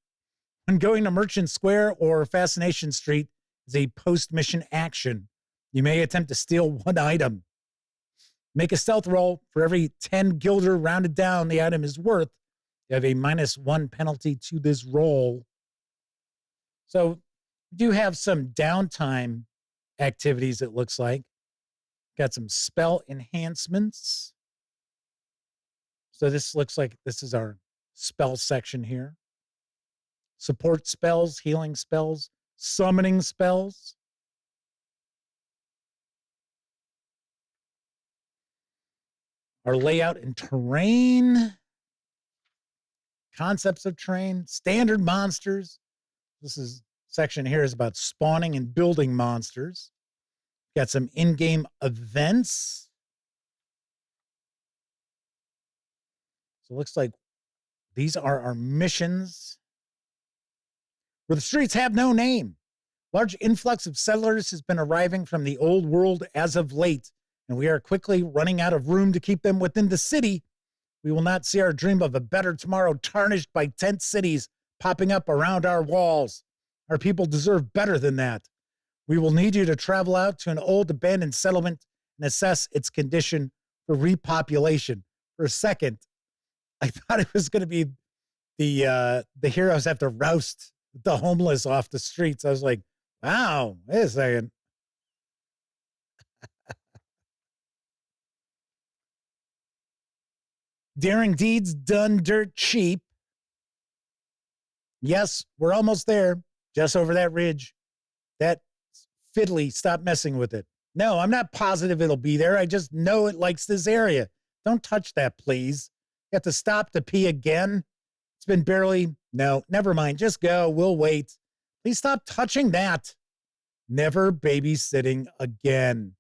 When going to Merchant Square or Fascination Street is a post-mission action. You may attempt to steal one item. Make a stealth roll. For every 10 guilder rounded down the item is worth, you have a -1 penalty to this roll. So we do have some downtime activities, it looks like. Got some spell enhancements. So this looks like this is our spell section here. Support spells, healing spells, summoning spells. Our layout and terrain. Concepts of terrain, standard monsters. This is section here is about spawning and building monsters. Got some in-game events. So it looks like these are our missions. Where the streets have no name. Large influx of settlers has been arriving from the old world as of late, and we are quickly running out of room to keep them within the city. We will not see our dream of a better tomorrow tarnished by tent cities popping up around our walls. Our people deserve better than that. We will need you to travel out to an old abandoned settlement and assess its condition for repopulation. For a second, I thought it was going to be the heroes have to roust the homeless off the streets. I was like, wow, wait a second. Daring deeds done dirt cheap. Yes, we're almost there. Just over that ridge. That fiddly, stop messing with it. No, I'm not positive it'll be there. I just know it likes this area. Don't touch that, please. You have to stop to pee again. It's been barely, no, never mind. Just go. We'll wait. Please stop touching that. Never babysitting again.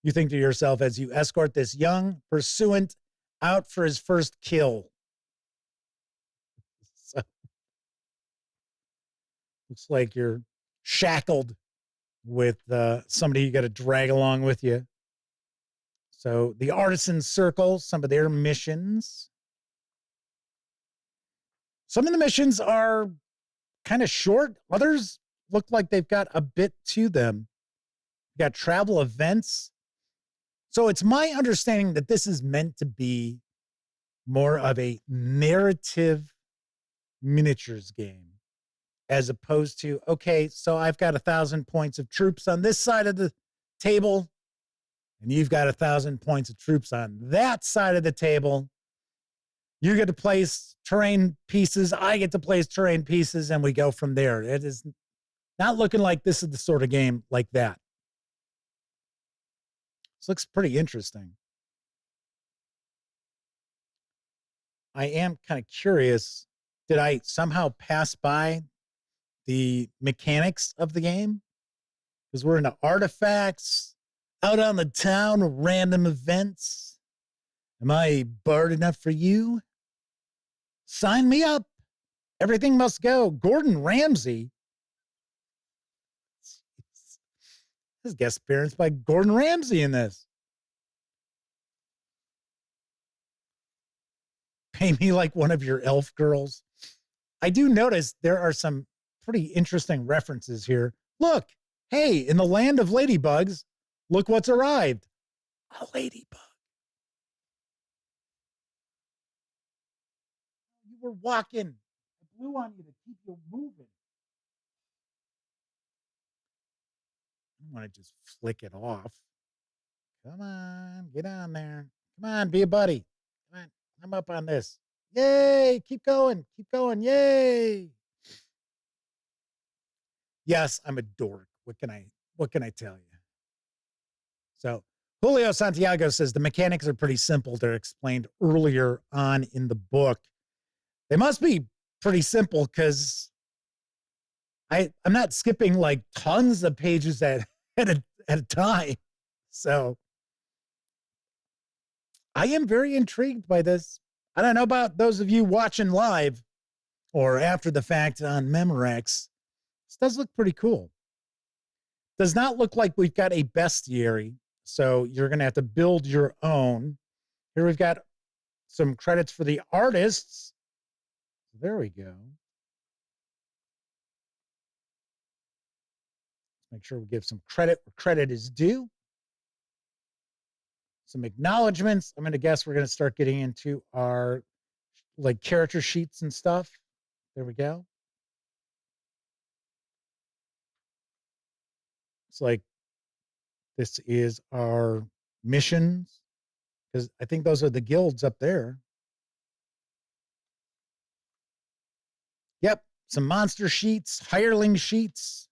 You think to yourself as you escort this young pursuant out for his first kill. So, looks like you're shackled with somebody you got to drag along with you. So the Artisan Circle, some of their missions. Some of the missions are kind of short. Others look like they've got a bit to them. You got travel events. So it's my understanding that this is meant to be more of a narrative miniatures game, as opposed to, okay, so I've got 1,000 points of troops on this side of the table, and you've got 1,000 points of troops on that side of the table. You get to place terrain pieces, I get to place terrain pieces, and we go from there. It is not looking like this is the sort of game like that. This looks pretty interesting. I am kind of curious, did I somehow pass by the mechanics of the game? Because we're into artifacts, out on the town, random events. Am I barred enough for you? Sign me up. Everything must go. Gordon Ramsay. This guest appearance by Gordon Ramsay in this. Pay me like one of your elf girls. I do notice there are some pretty interesting references here. Look, hey, in the land of ladybugs, look what's arrived. A ladybug. You were walking. I blew on you to keep you moving. I want to just flick it off. Come on, get on there. Come on, be a buddy. Come on, I'm up on this. Yay, keep going, yay. Yes, I'm a dork. What can I tell you? So Julio Santiago says the mechanics are pretty simple. They're explained earlier on in the book. They must be pretty simple because I'm not skipping like tons of pages at a time. So I am very intrigued by this. I don't know about those of you watching live or after the fact on Memorex. This does look pretty cool. Does not look like we've got a bestiary, so you're going to have to build your own. Here we've got some credits for the artists. There we go. Let's make sure we give some credit where credit is due. Some acknowledgments. I'm going to guess we're going to start getting into our like character sheets and stuff. There we go. It's like this is our missions, because I think those are the guilds up there. Yep, some monster sheets, hireling sheets,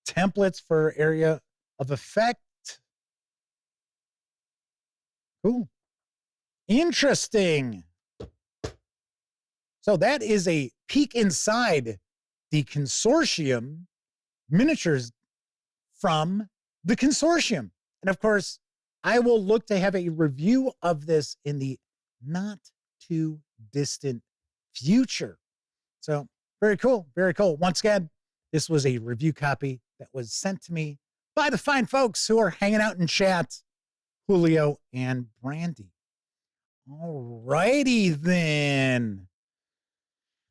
templates for area of effect. Cool. Interesting. So that is a peek inside the Consortium miniatures from the Consortium. And of course, I will look to have a review of this in the not too distant future. So very cool, very cool. Once again, this was a review copy that was sent to me by the fine folks who are hanging out in chat, Julio and Brandi. All righty then.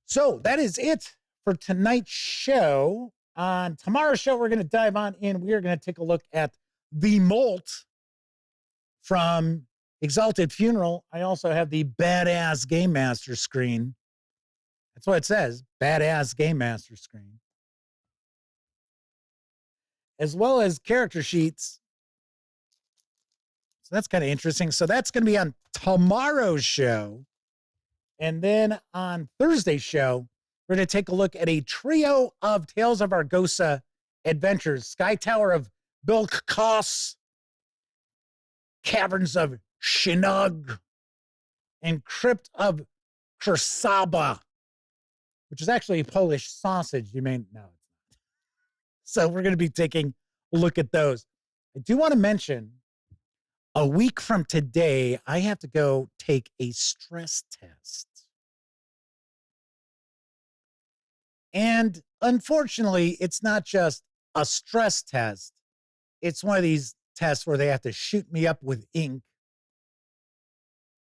So that is it for tonight's show. On tomorrow's show, we're going to dive on in. We are going to take a look at the Molt from Exalted Funeral. I also have the Badass Game Master screen. That's what it says, Badass Game Master screen. As well as character sheets. So that's kind of interesting. So that's going to be on tomorrow's show. And then on Thursday's show, we're going to take a look at a trio of Tales of Argosa adventures. Sky Tower of Bilkos, Caverns of Shinog, and Crypt of Kersaba, which is actually a Polish sausage. You may know it's not. So we're going to be taking a look at those. I do want to mention, a week from today, I have to go take a stress test. And unfortunately, it's not just a stress test. It's one of these tests where they have to shoot me up with ink.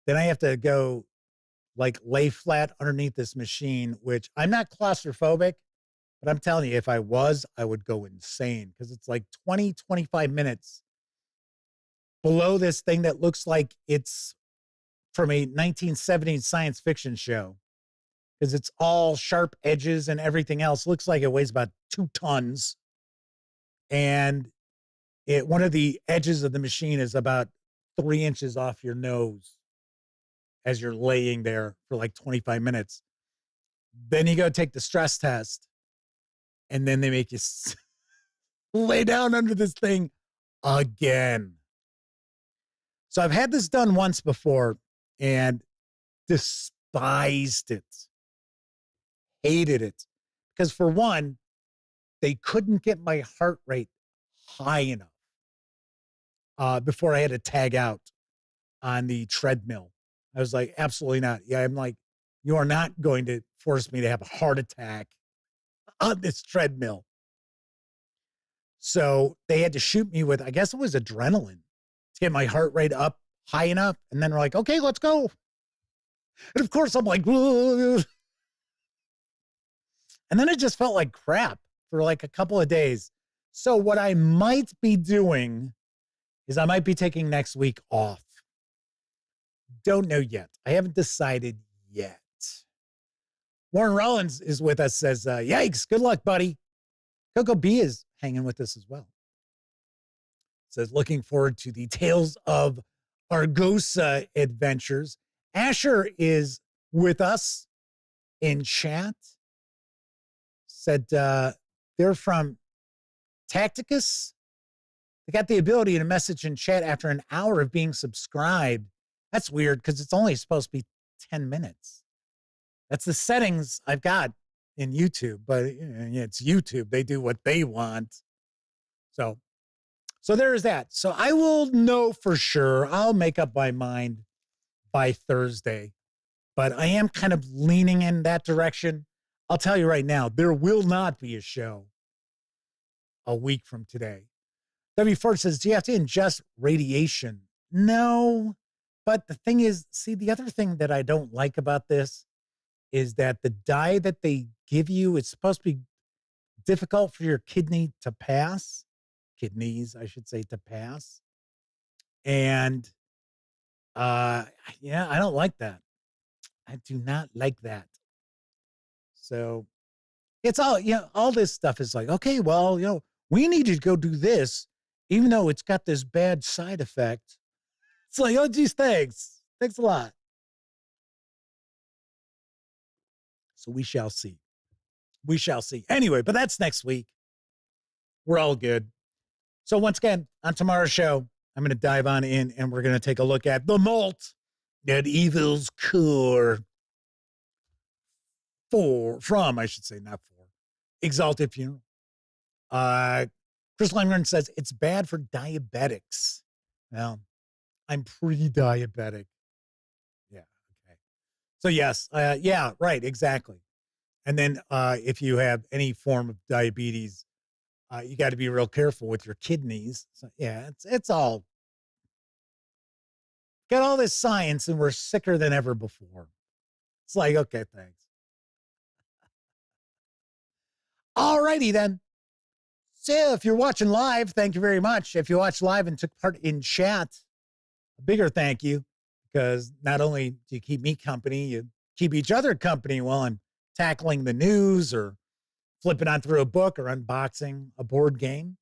Then I have to go like lay flat underneath this machine, which I'm not claustrophobic, but I'm telling you, if I was, I would go insane because it's like 20, 25 minutes below this thing that looks like it's from a 1970s science fiction show. Because it's all sharp edges and everything else. Looks like it weighs about 2 tons. And one of the edges of the machine is about 3 inches off your nose as you're laying there for like 25 minutes. Then you go take the stress test. And then they make you lay down under this thing again. So I've had this done once before and despised it. Hated it. Because for one, they couldn't get my heart rate high enough before I had to tag out on the treadmill. I was like, absolutely not. Yeah, I'm like, you are not going to force me to have a heart attack on this treadmill. So they had to shoot me with, I guess it was adrenaline to get my heart rate up high enough. And then we're like, okay, let's go. And of course I'm like, ugh. And then it just felt like crap for like a couple of days. So what I might be doing is I might be taking next week off. Don't know yet. I haven't decided yet. Warren Rollins is with us, says, yikes, good luck, buddy. Coco B is hanging with us as well. Says, looking forward to the Tales of Argosa adventures. Asher is with us in chat. Said they're from Tacticus. They got the ability to message in chat after an hour of being subscribed. That's weird because it's only supposed to be 10 minutes. That's the settings I've got in YouTube, but it's YouTube. They do what they want. So there is that. So I will know for sure. I'll make up my mind by Thursday, but I am kind of leaning in that direction. I'll tell you right now, there will not be a show a week from today. W. Ford says, do you have to ingest radiation? No. But the thing is, see, the other thing that I don't like about this is that the dye that they give you is supposed to be difficult for your kidneys, I should say, to pass. And, I don't like that. I do not like that. So it's all, all this stuff is like, okay, well, we need to go do this, even though it's got this bad side effect. It's like, oh, geez, thanks. Thanks a lot. So we shall see. We shall see. Anyway, but that's next week. We're all good. So once again, on tomorrow's show, I'm going to dive on in and we're going to take a look at the Molt, that evil's core. Exalted Funeral. Chris Langren says it's bad for diabetics. Well, I'm pre-diabetic. Yeah, okay. So yes, yeah, right, exactly. And then if you have any form of diabetes, you got to be real careful with your kidneys. So yeah, it's all got all this science and we're sicker than ever before. It's like, okay, thanks. All righty then. So if you're watching live, thank you very much. If you watched live and took part in chat, a bigger thank you, because not only do you keep me company, you keep each other company while I'm tackling the news or flipping on through a book or unboxing a board game.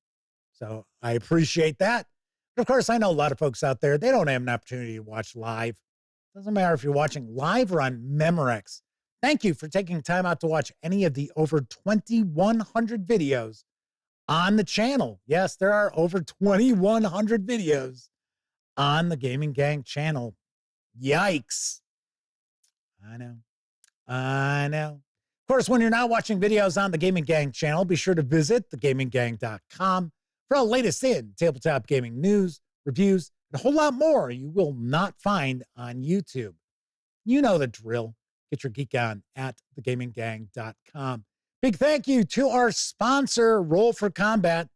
So I appreciate that. But of course, I know a lot of folks out there, they don't have an opportunity to watch live. Doesn't matter if you're watching live or on Memorex. Thank you for taking time out to watch any of the over 2,100 videos on the channel. Yes, there are over 2,100 videos on the Gaming Gang channel. Yikes. I know. Of course, when you're not watching videos on the Gaming Gang channel, be sure to visit thegaminggang.com for all the latest in tabletop gaming news, reviews, and a whole lot more you will not find on YouTube. You know the drill. Get your geek on at thegaminggang.com. Big thank you to our sponsor, Roll for Combat,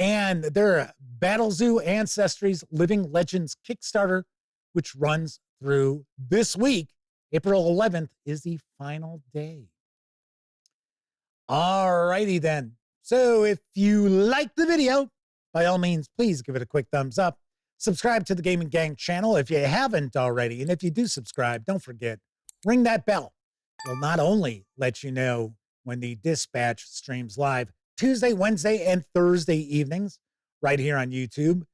and their Battle Zoo Ancestries Living Legends Kickstarter, which runs through this week. April 11th is the final day. All righty then. So if you like the video, by all means, please give it a quick thumbs up. Subscribe to the Gaming Gang channel if you haven't already. And if you do subscribe, don't forget, ring that bell. It'll not only let you know when the Dispatch streams live Tuesday, Wednesday, and Thursday evenings right here on YouTube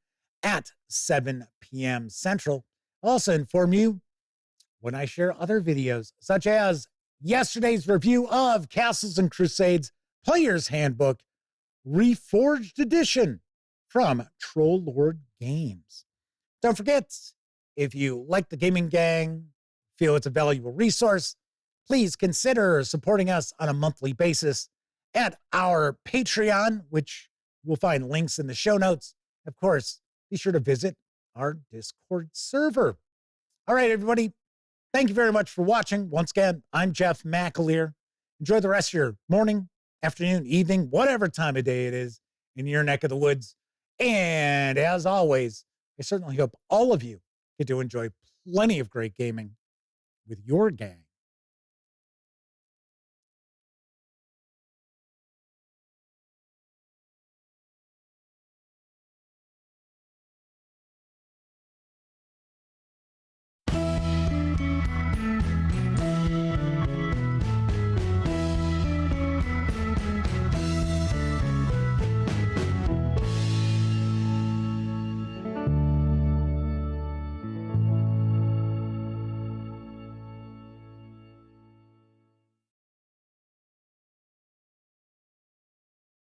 at 7 p.m. Central. I'll also inform you when I share other videos, such as yesterday's review of Castles and Crusades Player's Handbook, Reforged Edition from Troll Lord Games. Don't forget, if you like the Gaming Gang, feel it's a valuable resource, please consider supporting us on a monthly basis at our Patreon, which you'll find links in the show notes. Of course, be sure to visit our Discord server. All right, everybody. Thank you very much for watching. Once again, I'm Jeff McAleer. Enjoy the rest of your morning, afternoon, evening, whatever time of day it is in your neck of the woods. And as always, I certainly hope all of you get to enjoy plenty of great gaming with your gang.